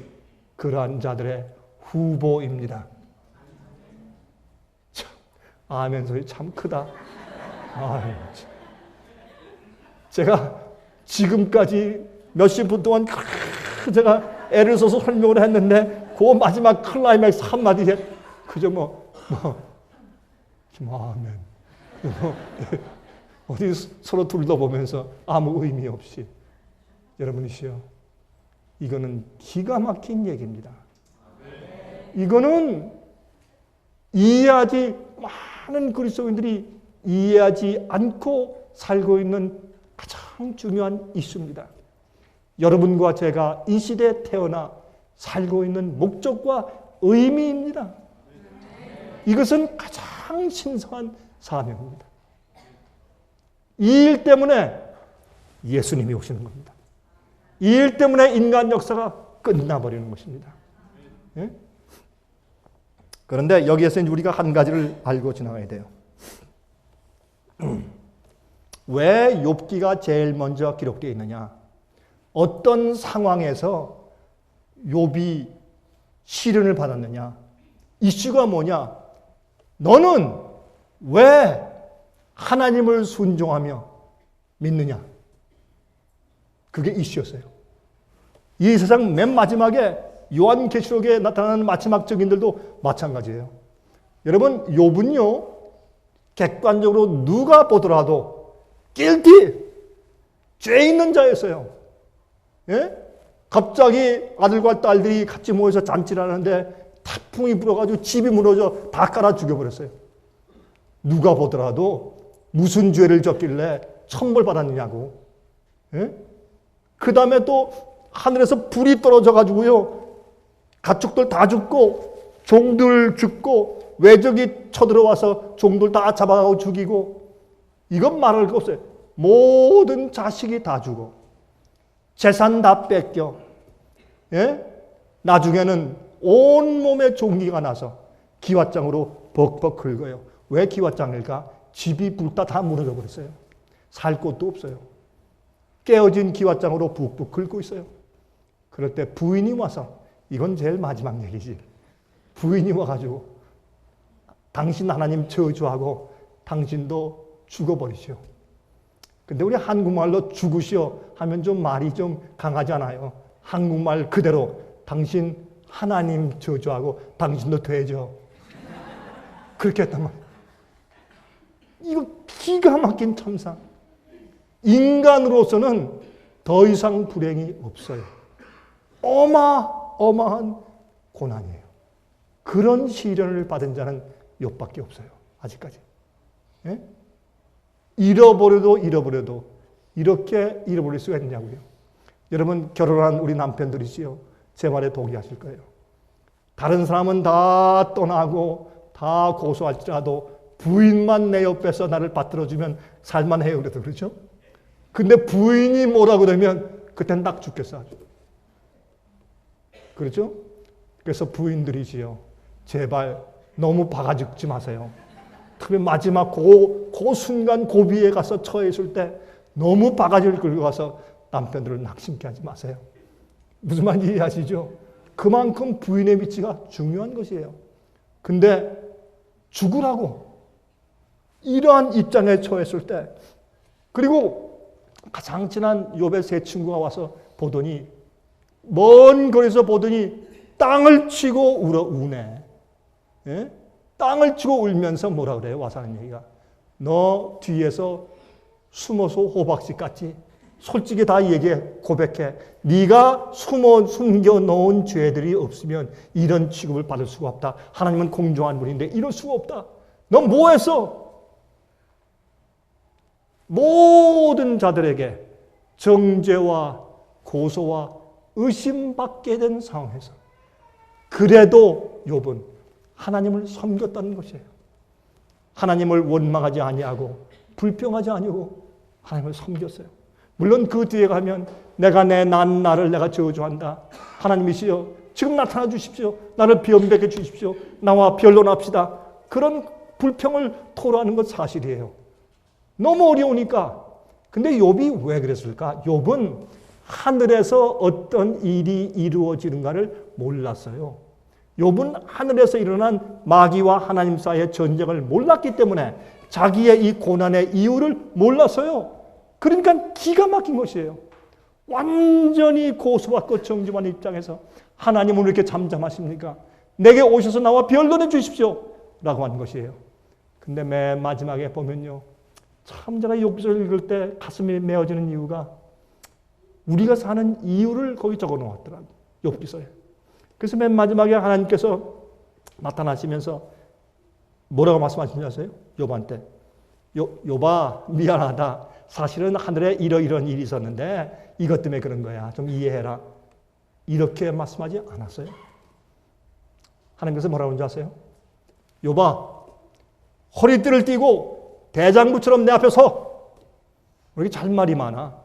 그러한 자들의 후보입니다. 참, 아멘 소리 참 크다. 아유, 제가 지금까지 몇십 분 동안 제가 애를 써서 설명을 했는데 그 마지막 클라이맥스 한마디 그저 아멘. 어디 서로 둘러보면서 아무 의미 없이 여러분이시여 이거는 기가 막힌 얘기입니다. 이거는 많은 그리스도인들이 이해하지 않고 살고 있는 가장 중요한 이슈입니다. 여러분과 제가 이 시대에 태어나 살고 있는 목적과 의미입니다. 이것은 가장 신성한 사명입니다. 이 일 때문에 예수님이 오시는 겁니다. 이 일 때문에 인간 역사가 끝나버리는 것입니다. 예? 그런데 여기에서 우리가 한 가지를 알고 지나가야 돼요. 왜 욥기가 제일 먼저 기록되어 있느냐? 어떤 상황에서 욥이 시련을 받았느냐? 이슈가 뭐냐? 너는 왜 하나님을 순종하며 믿느냐? 그게 이슈였어요. 이 세상 맨 마지막에 요한계시록에 나타나는 마지막 증인들도 마찬가지예요. 여러분, 욥은요, 객관적으로 누가 보더라도 guilty, 죄 있는 자였어요. 예? 갑자기 아들과 딸들이 같이 모여서 잔치를 하는데 태풍이 불어가지고 집이 무너져 다 깔아 죽여버렸어요. 누가 보더라도 무슨 죄를 졌길래 천벌받았느냐고. 예? 그 다음에 또 하늘에서 불이 떨어져가지고요, 가축들 다 죽고 종들 죽고 외적이 쳐들어와서 종들 다 잡아가고 죽이고, 이건 말할 거 없어요. 모든 자식이 다 죽어. 재산 다 뺏겨. 예? 나중에는 온몸에 종기가 나서 기왓장으로 벅벅 긁어요. 왜 기왓장일까? 집이 불타 다 무너져 버렸어요. 살 곳도 없어요. 깨어진 기왓장으로 푹푹 긁고 있어요. 그럴 때 부인이 와서, 이건 제일 마지막 얘기지. 부인이 와가지고 당신 하나님 저주하고 당신도 죽어버리시오. 근데 우리 한국말로 죽으시오 하면 좀 말이 좀 강하잖아요. 한국말 그대로 당신 하나님 저주하고 당신도 되죠. 그렇게 했단 말이에요. 이거 기가 막힌 참사. 인간으로서는 더 이상 불행이 없어요. 어마어마한 고난이에요. 그런 시련을 받은 자는 욥밖에 없어요. 아직까지. 예? 잃어버려도 이렇게 잃어버릴 수가 있냐고요. 여러분, 결혼한 우리 남편들이지요. 제 말에 동의하실 거예요. 다른 사람은 다 떠나고 다 고소할지라도 부인만 내 옆에서 나를 받들어주면 살만해요. 그렇죠? 근데 부인이 뭐라고 그러면 그땐 딱 죽겠어. 아주. 그렇죠? 그래서 부인들이지요. 제발 너무 바가죽지 마세요. 특히 마지막 그 순간 고비에 가서 처해 있을 때 너무 바가지를 끌고 가서 남편들을 낙심케 하지 마세요. 무슨 말인지 이해하시죠? 그만큼 부인의 위치가 중요한 것이에요. 근데 죽으라고 이러한 입장에 처했을 때, 그리고 가장 친한 욥의 세 친구가 와서 보더니, 먼 거리에서 보더니 땅을 치고 우네. 예? 땅을 치고 울면서 뭐라 그래요? 와서 하는 얘기가, 너 뒤에서 숨어서 호박씨 같지? 솔직히 다 얘기해, 고백해. 네가 숨겨 놓은 죄들이 없으면 이런 취급을 받을 수가 없다. 하나님은 공정한 분인데 이럴 수가 없다. 넌 뭐 했어? 모든 자들에게 정죄와 고소와 의심받게 된 상황에서 그래도 욥은 하나님을 섬겼다는 것이에요. 하나님을 원망하지 아니하고 불평하지 아니하고 하나님을 섬겼어요. 물론 그 뒤에 가면 내가 내 난 나를 내가 저주한다. 하나님이시여 지금 나타나 주십시오. 나를 변백해 주십시오. 나와 변론합시다. 그런 불평을 토로하는 것 사실이에요. 너무 어려우니까. 근데 욥이 왜 그랬을까? 욥은 하늘에서 어떤 일이 이루어지는가를 몰랐어요. 욥은 하늘에서 일어난 마귀와 하나님 사이의 전쟁을 몰랐기 때문에 자기의 이 고난의 이유를 몰랐어요. 그러니까 기가 막힌 것이에요. 완전히 고소받고 정직한 입장에서 하나님은 왜 이렇게 잠잠하십니까? 내게 오셔서 나와 변론해 주십시오. 라고 한 것이에요. 근데 맨 마지막에 보면요. 참 제가 욥기서를 읽을 때 가슴이 메어지는 이유가 우리가 사는 이유를 거기 적어 놓았더라고요. 욥기서에. 그래서 맨 마지막에 하나님께서 나타나시면서 뭐라고 말씀하시는지 아세요? 욥한테. 욥아 미안하다. 사실은 하늘에 이러이러한 일이 있었는데 이것 때문에 그런 거야. 좀 이해해라. 이렇게 말씀하지 않았어요. 하나님께서 뭐라고 하는지 아세요? 욥아 허리띠를 띠고 대장부처럼 내 앞에 서. 왜 이렇게 잘 말이 많아?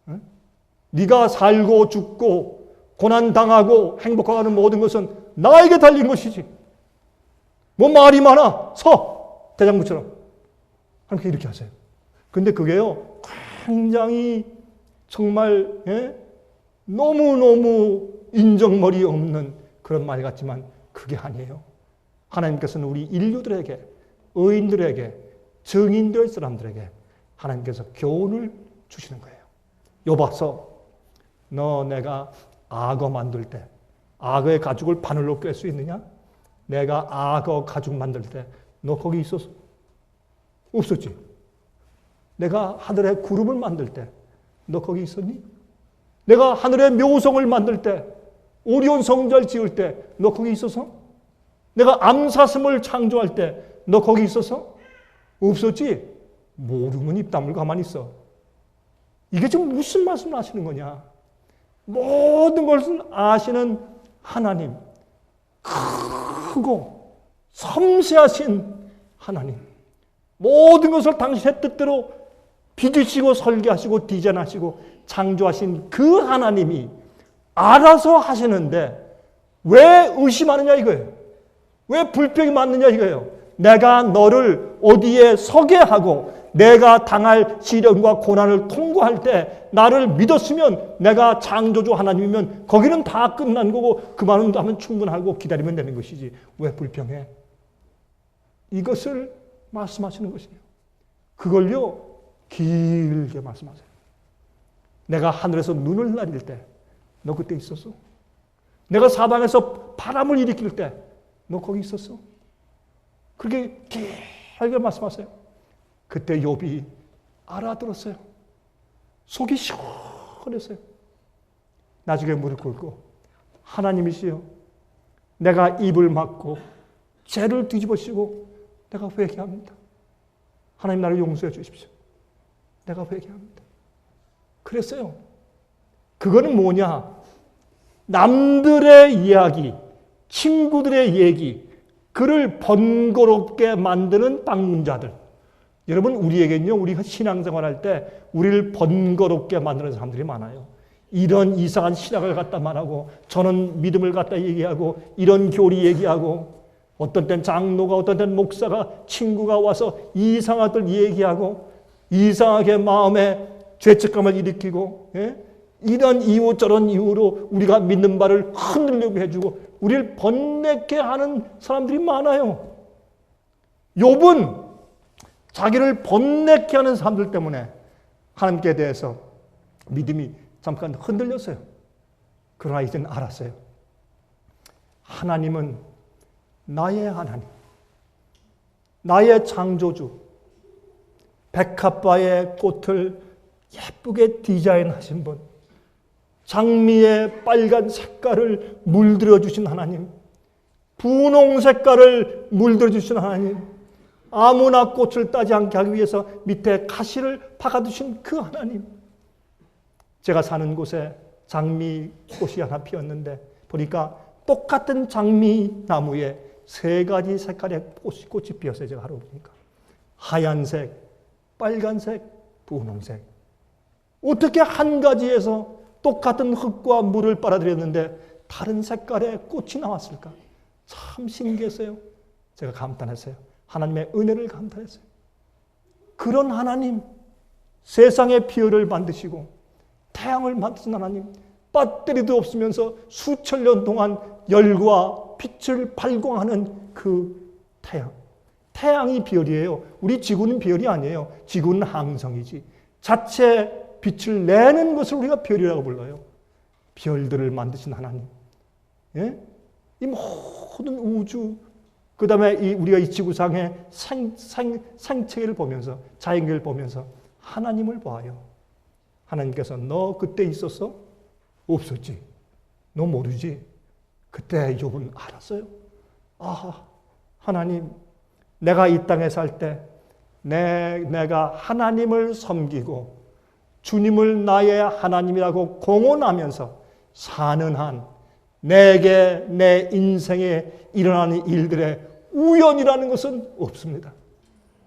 응? 네가 살고 죽고 고난당하고 행복하는 모든 것은 나에게 달린 것이지. 뭐 말이 많아. 서. 대장부처럼. 하나님께 이렇게 하세요. 근데 그게요. 굉장히 정말 너무너무 인정머리 없는 그런 말 같지만 그게 아니에요. 하나님께서는 우리 인류들에게 의인들에게 정인될 사람들에게 하나님께서 교훈을 주시는 거예요. 욥아서 너 내가 악어 만들 때 악어의 가죽을 바늘로 꿰 수 있느냐? 내가 악어 가죽 만들 때 너 거기 있었어? 없었지. 내가 하늘에 구름을 만들 때 너 거기 있었니? 내가 하늘에 묘성을 만들 때 오리온 성전을 지을 때 너 거기 있었어? 내가 암사슴을 창조할 때 너 거기 있었어? 없었지? 모르면 입 다물고 가만히 있어. 이게 지금 무슨 말씀을 하시는 거냐? 모든 것을 아시는 하나님, 크고 섬세하신 하나님, 모든 것을 당신의 뜻대로 빚으시고 설계하시고 디자인하시고 창조하신 그 하나님이 알아서 하시는데 왜 의심하느냐 이거예요. 왜 불평이 많느냐 이거예요. 내가 너를 어디에 서게 하고 내가 당할 시련과 고난을 통과할 때 나를 믿었으면 내가 창조주 하나님이면 거기는 다 끝난 거고 그만은 하면 충분하고 기다리면 되는 것이지 왜 불평해? 이것을 말씀하시는 것이에요. 그걸요 길게 말씀하세요. 내가 하늘에서 눈을 내릴 때 너 그때 있었어? 내가 사방에서 바람을 일으킬 때 너 거기 있었어? 그렇게 길게 말씀하세요. 그때 욥이 알아들었어요. 속이 시원했어요. 나중에 무릎 꿇고 하나님이시여 내가 입을 막고 죄를 뒤집어쓰고 내가 회개합니다. 하나님 나를 용서해 주십시오. 내가 회개합니다. 그랬어요. 그거는 뭐냐? 남들의 이야기, 친구들의 얘기, 그를 번거롭게 만드는 방문자들. 여러분 우리에게는요. 우리가 신앙생활할 때 우리를 번거롭게 만드는 사람들이 많아요. 이런 이상한 신학을 갖다 말하고 저는 믿음을 갖다 얘기하고 이런 교리 얘기하고 어떤 땐 장로가 어떤 땐 목사가 친구가 와서 이상한 얘기하고 이상하게 마음에 죄책감을 일으키고 이런 이유 저런 이유로 우리가 믿는 바를 흔들려고 해주고 우리를 번뇌케 하는 사람들이 많아요. 욥은 자기를 번뇌케 하는 사람들 때문에 하나님께 대해서 믿음이 잠깐 흔들렸어요. 그러나 이제는 알았어요. 하나님은 나의 하나님, 나의 창조주, 백합화의 꽃을 예쁘게 디자인하신 분, 장미의 빨간 색깔을 물들여 주신 하나님, 분홍 색깔을 물들여 주신 하나님, 아무나 꽃을 따지 않게 하기 위해서 밑에 가시를 박아두신 그 하나님. 제가 사는 곳에 장미꽃이 하나 피었는데 보니까 똑같은 장미 나무에 세 가지 색깔의 꽃이 피었어요. 제가 하루 보니까. 하얀색, 빨간색, 분홍색. 어떻게 한 가지에서 똑같은 흙과 물을 빨아들였는데 다른 색깔의 꽃이 나왔을까? 참 신기했어요. 제가 감탄했어요. 하나님의 은혜를 감탄했어요. 그런 하나님, 세상의 피어를 만드시고 태양을 만드신 하나님, 배터리도 없으면서 수천 년 동안 열과 빛을 발광하는 그 태양. 태양이 별이에요. 우리 지구는 별이 아니에요. 지구는 항성이지. 자체 빛을 내는 것을 우리가 별이라고 불러요. 별들을 만드신 하나님. 예? 이 모든 우주, 그 다음에 우리가 이 지구상의 생체를 보면서, 자연계를 보면서 하나님을 봐요. 하나님께서 너 그때 있었어? 없었지. 너 모르지. 그때 욥은 알았어요. 아, 하나님, 내가 이 땅에 살 때 내가 하나님을 섬기고 주님을 나의 하나님이라고 공언하면서 사는 한 내게 내 인생에 일어나는 일들의 우연이라는 것은 없습니다.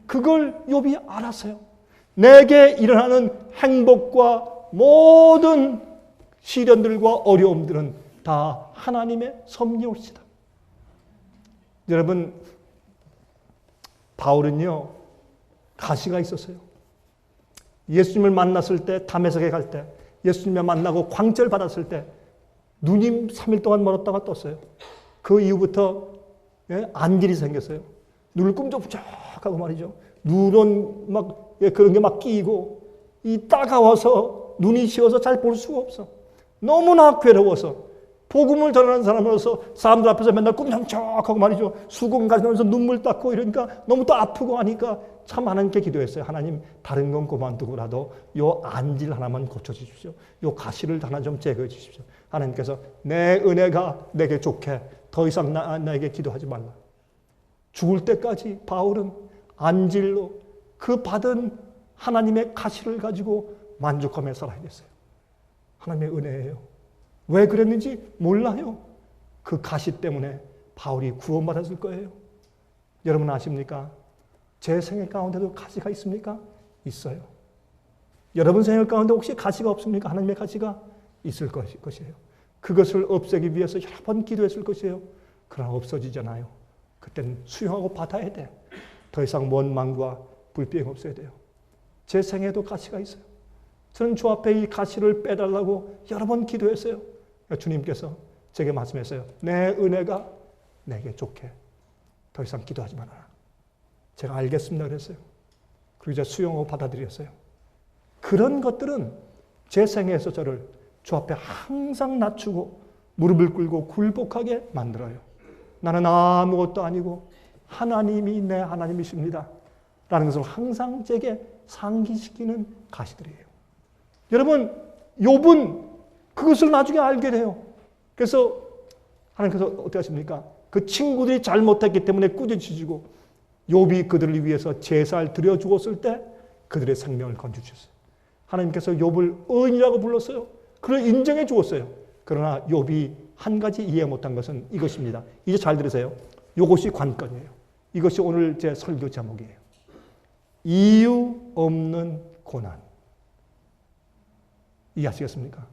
그걸 욥이 알았어요. 내게 일어나는 행복과 모든 시련들과 어려움들은 다 하나님의 섭리올시다. 여러분, 바울은요, 가시가 있었어요. 예수님을 만났을 때, 다메섹에 갈 때, 예수님을 만나고 광채를 받았을 때 눈이 3일 동안 멀었다가 떴어요. 그 이후부터 안질이 생겼어요. 눈을 꿈쩍꿈쩍하고 말이죠. 눈은 막 그런 게 막 끼이고 이 따가워서 눈이 시워서 잘 볼 수가 없어. 너무나 괴로워서 복음을 전하는 사람으로서 사람들 앞에서 맨날 꿈쩍하고 말이죠. 수건 가지면서 눈물 닦고 이러니까 너무 또 아프고 하니까 참 하나님께 기도했어요. 하나님, 다른 건 그만두고라도 요 안질 하나만 고쳐주십시오. 요 가시를 하나 좀 제거해 주십시오. 하나님께서 내 은혜가 내게 좋게 더 이상 나에게 기도하지 말라. 죽을 때까지 바울은 안질로 그 받은 하나님의 가시를 가지고 만족하며 살아야 됐어요. 하나님의 은혜예요. 왜 그랬는지 몰라요. 그 가시 때문에 바울이 구원받았을 거예요. 여러분 아십니까? 제 생애 가운데도 가시가 있습니까? 있어요. 여러분 생애 가운데 혹시 가시가 없습니까? 하나님의 가시가 있을 것이에요. 그것을 없애기 위해서 여러 번 기도했을 것이에요. 그러나 없어지잖아요. 그때는 수용하고 받아야 돼. 더 이상 원망과 불평이 없어야 돼요. 제 생애도 가시가 있어요. 저는 주 앞에 이 가시를 빼달라고 여러 번 기도했어요. 주님께서 제게 말씀했어요. 내 은혜가 내게 좋게 더 이상 기도하지 말아라. 제가 알겠습니다 그랬어요. 그리고 제가 수용하고 받아들였어요. 그런 것들은 제 생애에서 저를 주 앞에 항상 낮추고 무릎을 꿇고 굴복하게 만들어요. 나는 아무것도 아니고 하나님이 내 하나님이십니다. 라는 것을 항상 제게 상기시키는 가시들이에요. 여러분, 욥은 그것을 나중에 알게 돼요. 그래서 하나님께서 어떻게 하십니까? 그 친구들이 잘못했기 때문에 꾸짖으시고 욥이 그들을 위해서 제사를 드려 주었을 때 그들의 생명을 건져주셨어요. 하나님께서 욥을 의인이라고 불렀어요. 그를 인정해 주었어요. 그러나 욥이 한 가지 이해 못한 것은 이것입니다. 이제 잘 들으세요. 이것이 관건이에요. 이것이 오늘 제 설교 제목이에요. 이유 없는 고난. 이해하시겠습니까?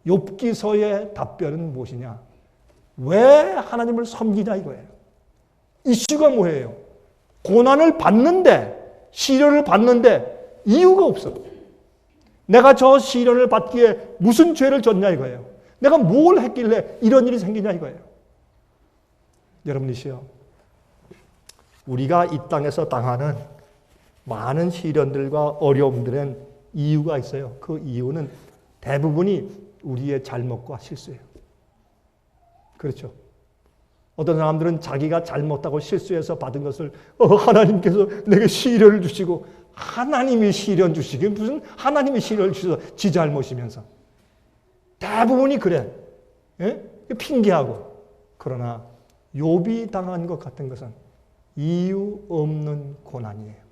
욥기서의 답변은 무엇이냐? 왜 하나님을 섬기냐 이거예요. 이슈가 뭐예요? 고난을 받는데, 시련을 받는데 이유가 없어. 내가 저 시련을 받기에 무슨 죄를 졌냐 이거예요. 내가 뭘 했길래 이런 일이 생기냐 이거예요. 여러분이시여, 우리가 이 땅에서 당하는 많은 시련들과 어려움들은 이유가 있어요. 그 이유는 대부분이 우리의 잘못과 실수예요. 그렇죠? 어떤 사람들은 자기가 잘못하고 실수해서 받은 것을 하나님께서 내게 시련을 주시고, 하나님이 시련 주시기 무슨 하나님이 시련을 주셔서 지 잘못이면서 대부분이 그래. 예? 핑계하고. 그러나 욥이 당한 것 같은 것은 이유 없는 고난이에요.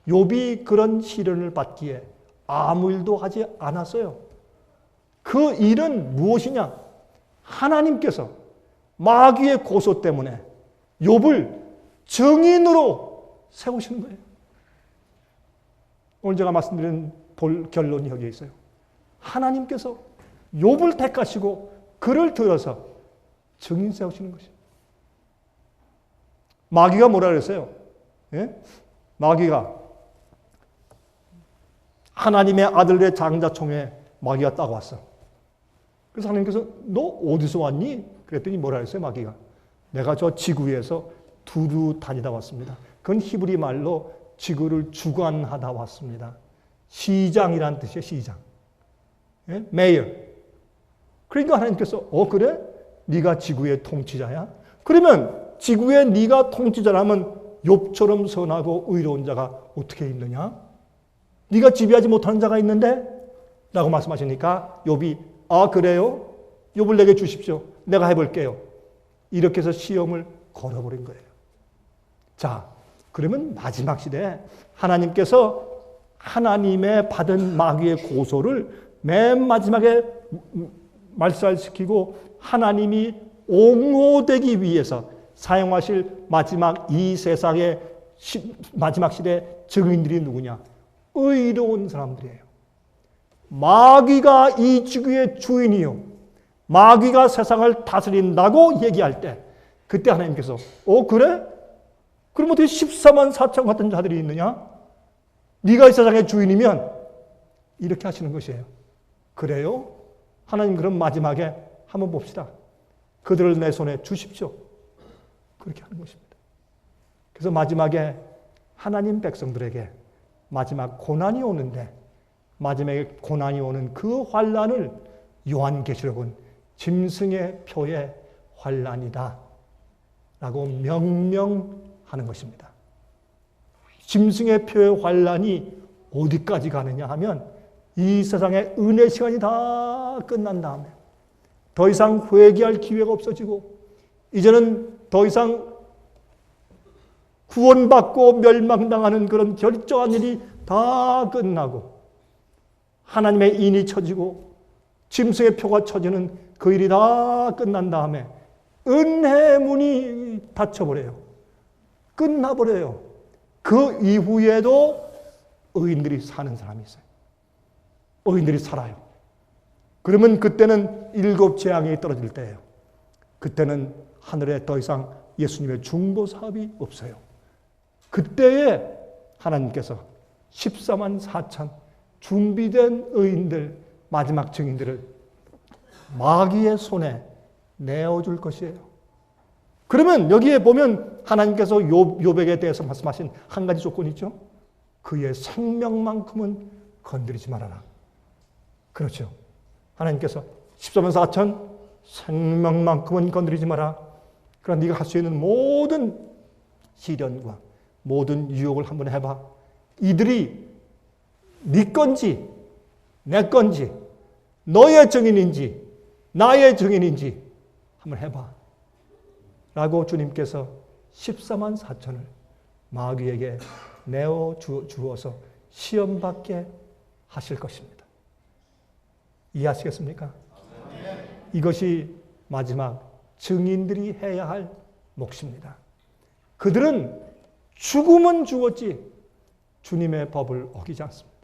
욥이 그런 시련을 받기에 아무 일도 하지 않았어요. 그 일은 무엇이냐? 하나님께서 마귀의 고소 때문에 욥을 증인으로 세우시는 거예요. 오늘 제가 말씀드린 볼 결론이 여기에 있어요. 하나님께서 욥을 택하시고 그를 들어서 증인 세우시는 것이에요. 마귀가 뭐라 그랬어요? 예? 마귀가 하나님의 아들의 장자총에 마귀가 딱 왔어. 그래서 하나님께서 너 어디서 왔니? 그랬더니 뭐라 했어요? 마귀가 내가 저 지구에서 두루 다니다 왔습니다. 그건 히브리 말로 지구를 주관하다 왔습니다. 시장이란 뜻이에요. 시장. 예? 메이어. 그러니까 하나님께서 그래? 네가 지구의 통치자야? 그러면 지구에 네가 통치자라면 욥처럼 선하고 의로운 자가 어떻게 있느냐? 네가 지배하지 못하는 자가 있는데? 라고 말씀하시니까 욥이 그래요? 욥을 내게 주십시오. 내가 해볼게요. 이렇게 해서 시험을 걸어버린 거예요. 자, 그러면 마지막 시대에 하나님께서 하나님의 받은 마귀의 고소를 맨 마지막에 말살시키고 하나님이 옹호되기 위해서 사용하실 마지막 이 세상의 마지막 시대 증인들이 누구냐? 의로운 사람들이에요. 마귀가 이 지구의 주인이요. 마귀가 세상을 다스린다고 얘기할 때 그때 하나님께서 그래? 그럼 어떻게 14만 4천 같은 자들이 있느냐? 네가 이 세상의 주인이면 이렇게 하시는 것이에요. 그래요? 하나님 그럼 마지막에 한번 봅시다. 그들을 내 손에 주십시오. 그렇게 하는 것입니다. 그래서 마지막에 하나님 백성들에게 마지막 고난이 오는데 마지막에 고난이 오는 그 환난을 요한계시록은 짐승의 표의 환난이다 라고 명명하는 것입니다. 짐승의 표의 환난이 어디까지 가느냐 하면 이 세상의 은혜 시간이 다 끝난 다음에 더 이상 회개할 기회가 없어지고 이제는 더 이상 구원받고 멸망당하는 그런 결정한 일이 다 끝나고 하나님의 인이 쳐지고 짐승의 표가 쳐지는 그 일이 다 끝난 다음에 은혜의 문이 닫혀버려요. 끝나버려요. 그 이후에도 의인들이 사는 사람이 있어요. 의인들이 살아요. 그러면 그때는 7 재앙이 떨어질 때예요. 그때는 하늘에 더 이상 예수님의 중보 사업이 없어요. 그때에 하나님께서 14만 4천 준비된 의인들, 마지막 증인들을 마귀의 손에 내어줄 것이에요. 그러면 여기에 보면 하나님께서 욥에게 대해서 말씀하신 한 가지 조건이 있죠. 그의 생명만큼은 건드리지 말아라. 그렇죠. 하나님께서 14만 4천 생명만큼은 건드리지 마라. 그러나 네가 할 수 있는 모든 시련과 모든 유혹을 한번 해봐. 이들이 네 건지 내 건지 너의 증인인지 나의 증인인지 한번 해봐. 라고 주님께서 14만 4천을 마귀에게 내어 주어서 시험받게 하실 것입니다. 이해하시겠습니까? 이것이 마지막 증인들이 해야 할 몫입니다. 그들은 죽음은 죽었지 주님의 법을 어기지 않습니다.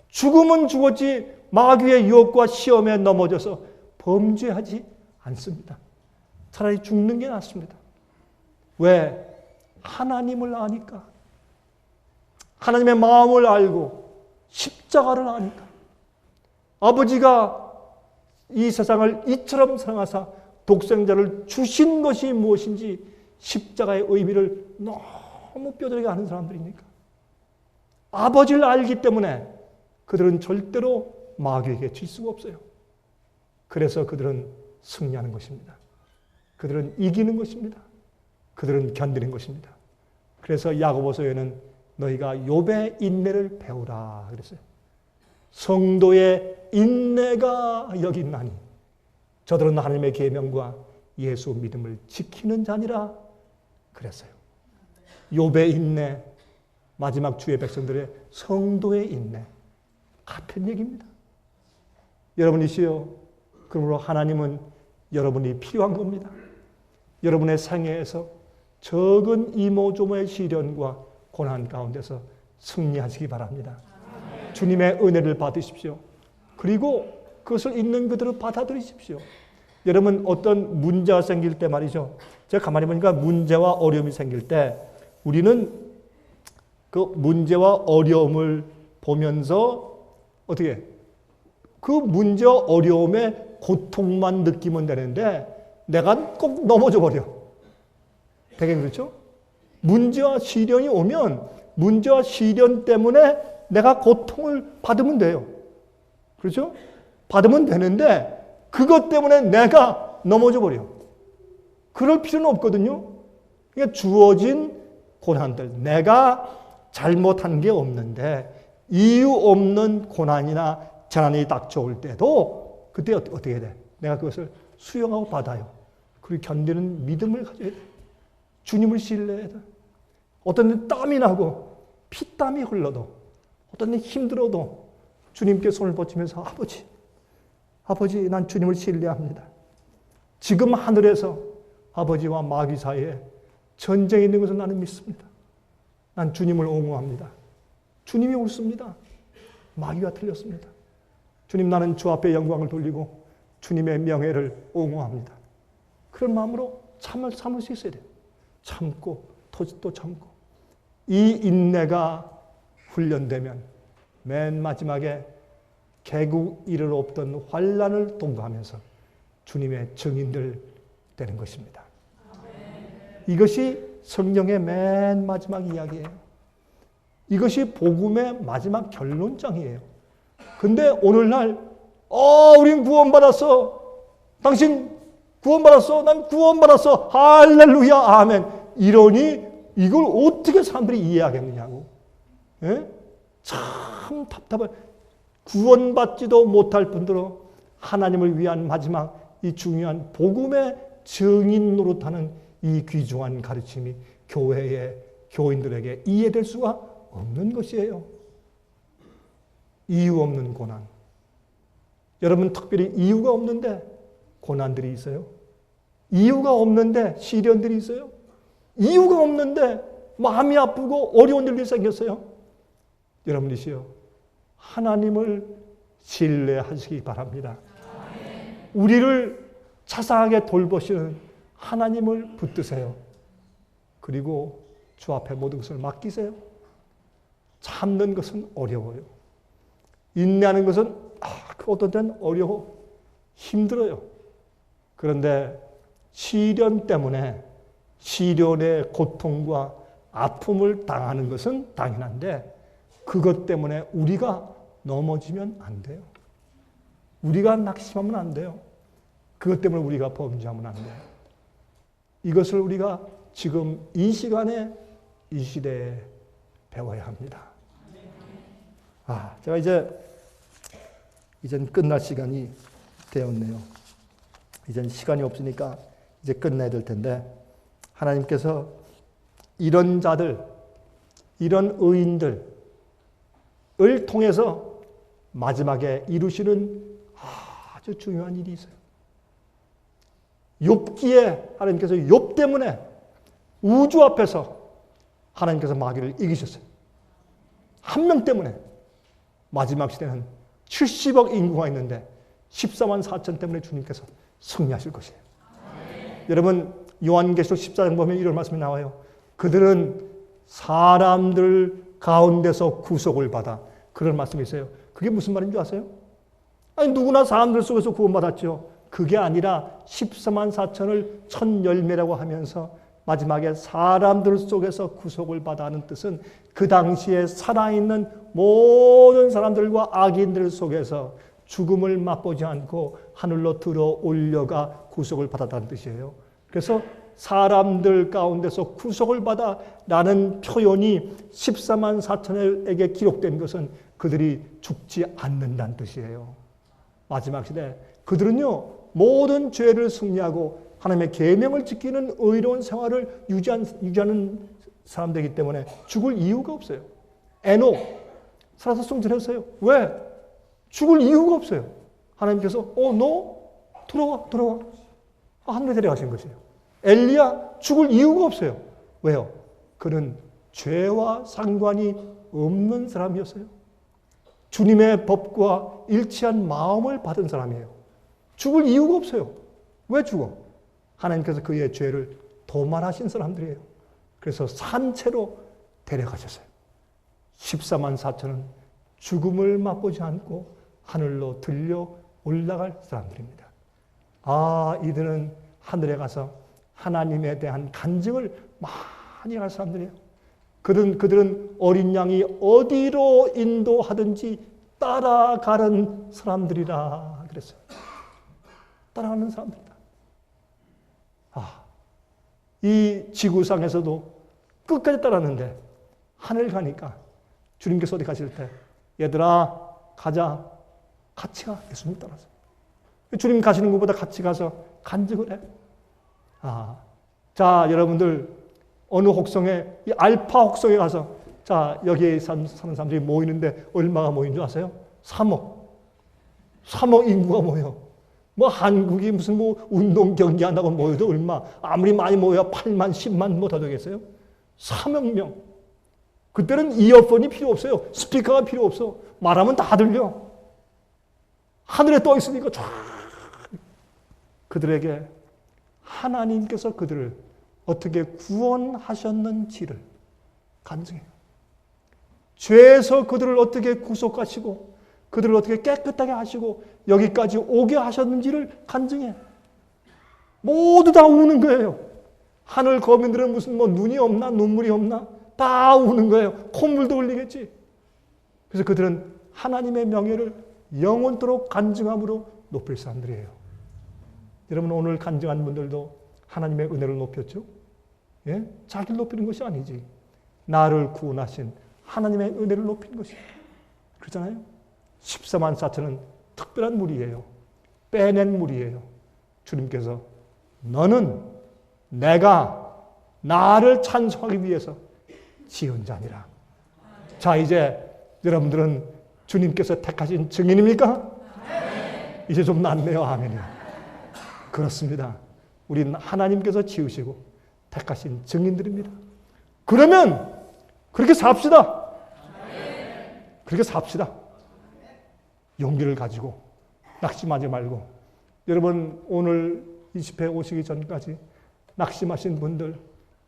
죽음은 죽었지 마귀의 유혹과 시험에 넘어져서 범죄하지 않습니다. 차라리 죽는 게 낫습니다. 왜? 하나님을 아니까. 하나님의 마음을 알고 십자가를 아니까. 아버지가 이 세상을 이처럼 사랑하사 독생자를 주신 것이 무엇인지 십자가의 의미를 너무 뼈저리게 아는 사람들이니까. 아버지를 알기 때문에 그들은 절대로 마귀에게 질 수가 없어요. 그래서 그들은 승리하는 것입니다. 그들은 이기는 것입니다. 그들은 견디는 것입니다. 그래서 야고보서에는 너희가 욥의 인내를 배우라 그랬어요. 성도의 인내가 여기 있나니 저들은 하나님의 계명과 예수 믿음을 지키는 자니라 그랬어요. 욥의 인내, 마지막 주의 백성들의 성도의 인내 같은 얘기입니다. 여러분이시여, 그러므로 하나님은 여러분이 필요한 겁니다. 여러분의 생애에서 적은 이모저모의 시련과 고난 가운데서 승리하시기 바랍니다. 주님의 은혜를 받으십시오. 그리고 그것을 있는 그대로 받아들이십시오. 여러분 어떤 문제가 생길 때 말이죠. 제가 가만히 보니까 문제와 어려움이 생길 때 우리는 그 문제와 어려움을 보면서 어떻게 그 문제와 어려움의 고통만 느끼면 되는데 내가 꼭 넘어져 버려. 되게 그렇죠? 문제와 시련이 오면 문제와 시련 때문에 내가 고통을 받으면 돼요. 그렇죠? 받으면 되는데 그것 때문에 내가 넘어져 버려. 그럴 필요는 없거든요. 그러니까 주어진 고난들, 내가 잘못한 게 없는데 이유 없는 고난이나 재난이 닥쳐올 때도 그때 어떻게 해야 돼? 내가 그것을 수용하고 받아요. 그리고 견디는 믿음을 가져야 돼. 주님을 신뢰해야 돼. 어떤 데 땀이 나고 피땀이 흘러도 어떤 데 힘들어도 주님께 손을 뻗치면서 아버지 난 주님을 신뢰합니다. 지금 하늘에서 아버지와 마귀 사이에 전쟁이 있는 것을 나는 믿습니다. 난 주님을 옹호합니다. 주님이 옳습니다. 마귀가 틀렸습니다. 주님 나는 주 앞에 영광을 돌리고 주님의 명예를 옹호합니다. 그런 마음으로 참을 수 있어야 돼요. 참고 또 참고. 이 인내가 훈련되면 맨 마지막에 개국 이를 없던 환난을 통과하면서 주님의 증인들 되는 것입니다. 이것이 성경의 맨 마지막 이야기예요. 이것이 복음의 마지막 결론장이에요. 근데 오늘날 우린 구원받았어. 당신 구원받았어. 난 구원받았어. 할렐루야 아멘. 이러니 이걸 어떻게 사람들이 이해하겠느냐고. 예? 참 답답해. 구원받지도 못할 뿐더러 하나님을 위한 마지막 이 중요한 복음의 증인 노릇하는 이 귀중한 가르침이 교회의 교인들에게 이해될 수가 없는 것이에요. 이유 없는 고난. 여러분 특별히 이유가 없는데 고난들이 있어요? 이유가 없는데 시련들이 있어요? 이유가 없는데 마음이 아프고 어려운 일이 생겼어요? 여러분이시여 하나님을 신뢰하시기 바랍니다. 우리를 자상하게 돌보시는 하나님을 붙드세요. 그리고 주 앞에 모든 것을 맡기세요. 참는 것은 어려워요. 인내하는 것은 어떤 때는 어려워. 힘들어요. 그런데 시련 때문에 시련의 고통과 아픔을 당하는 것은 당연한데 그것 때문에 우리가 넘어지면 안 돼요. 우리가 낙심하면 안 돼요. 그것 때문에 우리가 범죄하면 안 돼요. 이것을 우리가 지금 이 시간에 이 시대에 배워야 합니다. 제가 이젠 끝날 시간이 되었네요. 이젠 시간이 없으니까 이제 끝내야 될 텐데 하나님께서 이런 자들, 이런 의인들을 통해서 마지막에 이루시는 아주 중요한 일이 있어요. 욥기에 하나님께서 욥 때문에 우주 앞에서 하나님께서 마귀를 이기셨어요. 한 명 때문에. 마지막 시대는 70억 인구가 있는데 14만 4천 때문에 주님께서 승리하실 것이에요. 여러분 요한계시록 14장 보면 이런 말씀이 나와요. 그들은 사람들 가운데서 구속을 받아. 그런 말씀이 있어요. 그게 무슨 말인 줄 아세요? 아니 누구나 사람들 속에서 구원받았죠. 그게 아니라 14만 4천을 첫 열매라고 하면서 마지막에 사람들 속에서 구속을 받아 하는 뜻은 그 당시에 살아있는 모든 사람들과 악인들 속에서 죽음을 맛보지 않고 하늘로 들어 올려가 구속을 받았다는 뜻이에요. 그래서 사람들 가운데서 구속을 받아 라는 표현이 14만 4천에게 기록된 것은 그들이 죽지 않는다는 뜻이에요. 마지막 시대 그들은요 모든 죄를 승리하고 하나님의 계명을 지키는 의로운 생활을 유지하는 사람들이기 때문에 죽을 이유가 없어요. 에녹 살아서 송전했어요. 왜? 죽을 이유가 없어요. 하나님께서 너 돌아와. 하늘에 데려가신 것이에요. 엘리야 죽을 이유가 없어요. 왜요? 그는 죄와 상관이 없는 사람이었어요. 주님의 법과 일치한 마음을 받은 사람이에요. 죽을 이유가 없어요. 왜 죽어? 하나님께서 그의 죄를 도말하신 사람들이에요. 그래서 산채로 데려가셨어요. 14만 4천은 죽음을 맛보지 않고 하늘로 들려 올라갈 사람들입니다. 이들은 하늘에 가서 하나님에 대한 간증을 많이 할 사람들이에요. 그들은 어린 양이 어디로 인도하든지 따라가는 사람들이라 그랬어요. 따라가는 사람들이다. 이 지구상에서도 끝까지 따랐는데 하늘 가니까 주님께서 어디 가실 때 얘들아 가자. 같이 가. 예수님 따라서. 주님 가시는 것보다 같이 가서 간증을 해. 자, 여러분들 어느 혹성에 이 알파 혹성에 가서 자, 여기에 사는 사람들이 모이는데 얼마가 모인 줄 아세요? 3억 인구가 모여. 한국이 무슨 운동 경기 한다고 모여도 얼마, 아무리 많이 모여야 8만, 10만 뭐 더 되겠어요? 3억 명. 그때는 이어폰이 필요 없어요. 스피커가 필요 없어. 말하면 다 들려. 하늘에 떠 있으니까 쫙. 그들에게 하나님께서 그들을 어떻게 구원하셨는지를 간증해요. 죄에서 그들을 어떻게 구속하시고 그들을 어떻게 깨끗하게 하시고 여기까지 오게 하셨는지를 간증해. 모두 다 우는 거예요. 하늘 거민들은 무슨 눈이 없나 눈물이 없나 다 우는 거예요. 콧물도 흘리겠지. 그래서 그들은 하나님의 명예를 영원토록 간증함으로 높일 사람들이에요. 여러분 오늘 간증한 분들도 하나님의 은혜를 높였죠? 예? 자기를 높이는 것이 아니지. 나를 구원하신 하나님의 은혜를 높이는 것이에요. 그렇잖아요? 14만 4천은 특별한 무리예요. 빼낸 무리예요. 주님께서 너는 내가 나를 찬송하기 위해서 지은 자니라. 자, 이제 여러분들은 주님께서 택하신 증인입니까? 이제 좀 낫네요. 아멘이요. 그렇습니다. 우리는 하나님께서 지으시고 택하신 증인들입니다. 그러면 그렇게 삽시다. 그렇게 삽시다. 용기를 가지고 낙심하지 말고. 여러분 오늘 이 집회 오시기 전까지 낙심하신 분들,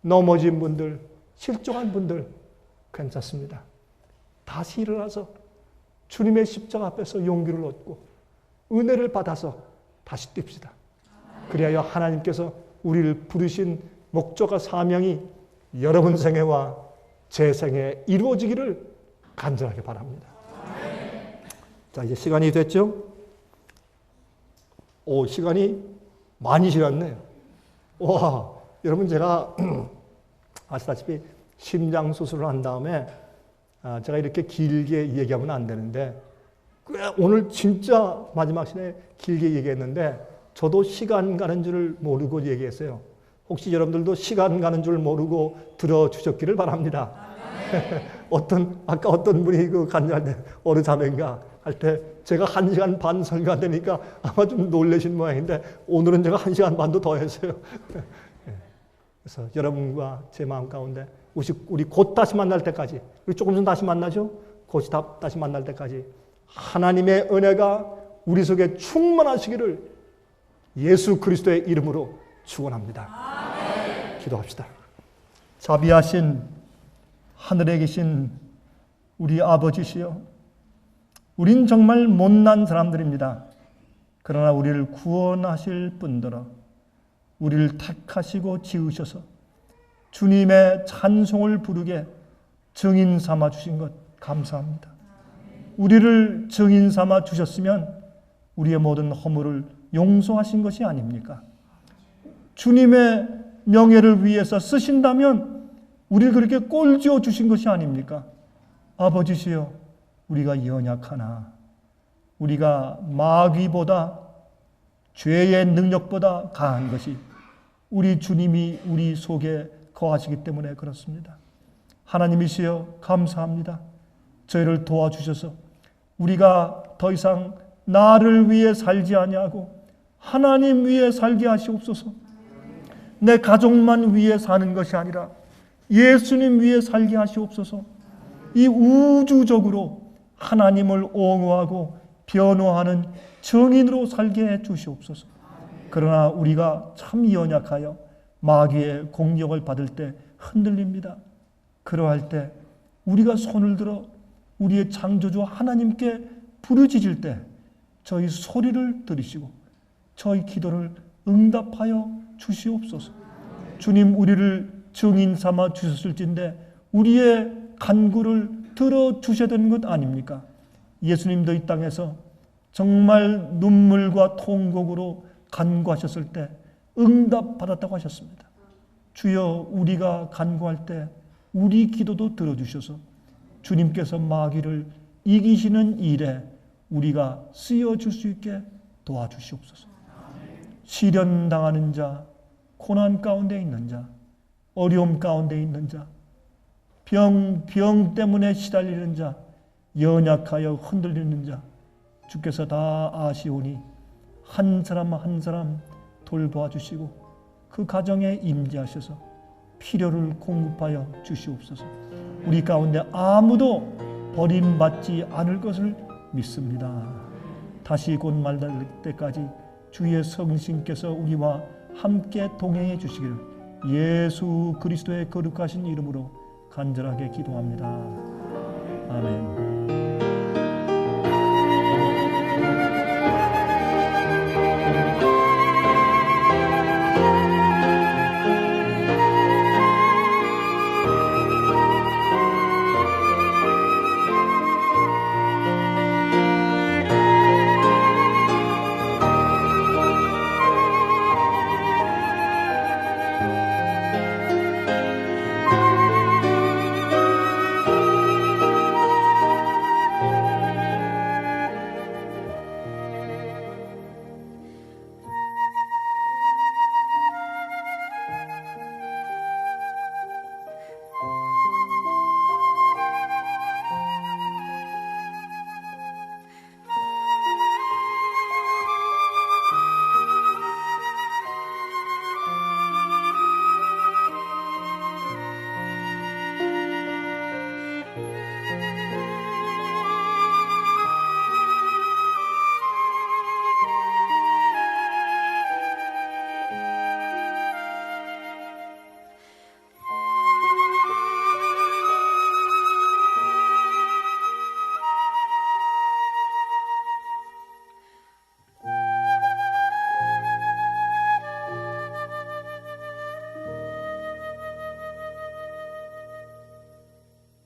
넘어진 분들, 실종한 분들 괜찮습니다. 다시 일어나서 주님의 십자가 앞에서 용기를 얻고 은혜를 받아서 다시 뜁시다. 그리하여 하나님께서 우리를 부르신 목적과 사명이 여러분 생애와 제 생애에 이루어지기를 간절하게 바랍니다. 자, 이제 시간이 됐죠? 시간이 많이 지났네요. 와, 여러분 제가 아시다시피 심장 수술을 한 다음에 제가 이렇게 길게 얘기하면 안 되는데 오늘 진짜 마지막 시간에 길게 얘기했는데 저도 시간 가는 줄 모르고 얘기했어요. 혹시 여러분들도 시간 가는 줄 모르고 들어주셨기를 바랍니다. 아까 어떤 분이 간증할 때 어느 자매인가 할 때 제가 1시간 반 설교하다니까 아마 좀 놀라신 모양인데 오늘은 제가 1시간 반도 더 했어요. 그래서 여러분과 제 마음 가운데 우리 곧 다시 만날 때까지, 우리 조금 전 다시 만나죠? 곧 다시 만날 때까지 하나님의 은혜가 우리 속에 충만하시기를 예수 그리스도의 이름으로 축원합니다. 기도합시다. 자비하신 하늘에 계신 우리 아버지시여, 우린 정말 못난 사람들입니다. 그러나 우리를 구원하실 분들어 우리를 택하시고 지으셔서 주님의 찬송을 부르게 증인 삼아 주신 것 감사합니다. 우리를 증인 삼아 주셨으면 우리의 모든 허물을 용서하신 것이 아닙니까? 주님의 명예를 위해서 쓰신다면 우리를 그렇게 꼴지어 주신 것이 아닙니까? 아버지시여, 우리가 연약하나 우리가 마귀보다 죄의 능력보다 강한 것이 우리 주님이 우리 속에 거하시기 때문에 그렇습니다. 하나님이시여 감사합니다. 저희를 도와주셔서 우리가 더 이상 나를 위해 살지 아니하고 하나님 위에 살게 하시옵소서. 내 가족만 위에 사는 것이 아니라 예수님 위에 살게 하시옵소서. 이 우주적으로 하나님을 옹호하고 변호하는 정인으로 살게 해 주시옵소서. 그러나 우리가 참 연약하여 마귀의 공격을 받을 때 흔들립니다. 그러할 때 우리가 손을 들어 우리의 창조주 하나님께 부르짖을 때 저희 소리를 들으시고 저희 기도를 응답하여 주시옵소서. 주님, 우리를 증인 삼아 주셨을진데 우리의 간구를 들어주셔야 되는 것 아닙니까? 예수님도 이 땅에서 정말 눈물과 통곡으로 간구하셨을 때 응답받았다고 하셨습니다. 주여, 우리가 간구할 때 우리 기도도 들어주셔서 주님께서 마귀를 이기시는 일에 우리가 쓰여줄 수 있게 도와주시옵소서. 시련 당하는 자, 고난 가운데 있는 자, 어려움 가운데 있는 자, 병 때문에 시달리는 자, 연약하여 흔들리는 자, 주께서 다 아시오니 한 사람 한 사람 돌보아 주시고 그 가정에 임재하셔서 필요를 공급하여 주시옵소서. 우리 가운데 아무도 버림받지 않을 것을 믿습니다. 다시 곧 말할 때까지 주의 성신께서 우리와 함께 동행해 주시기를 예수 그리스도의 거룩하신 이름으로 간절하게 기도합니다. 아멘.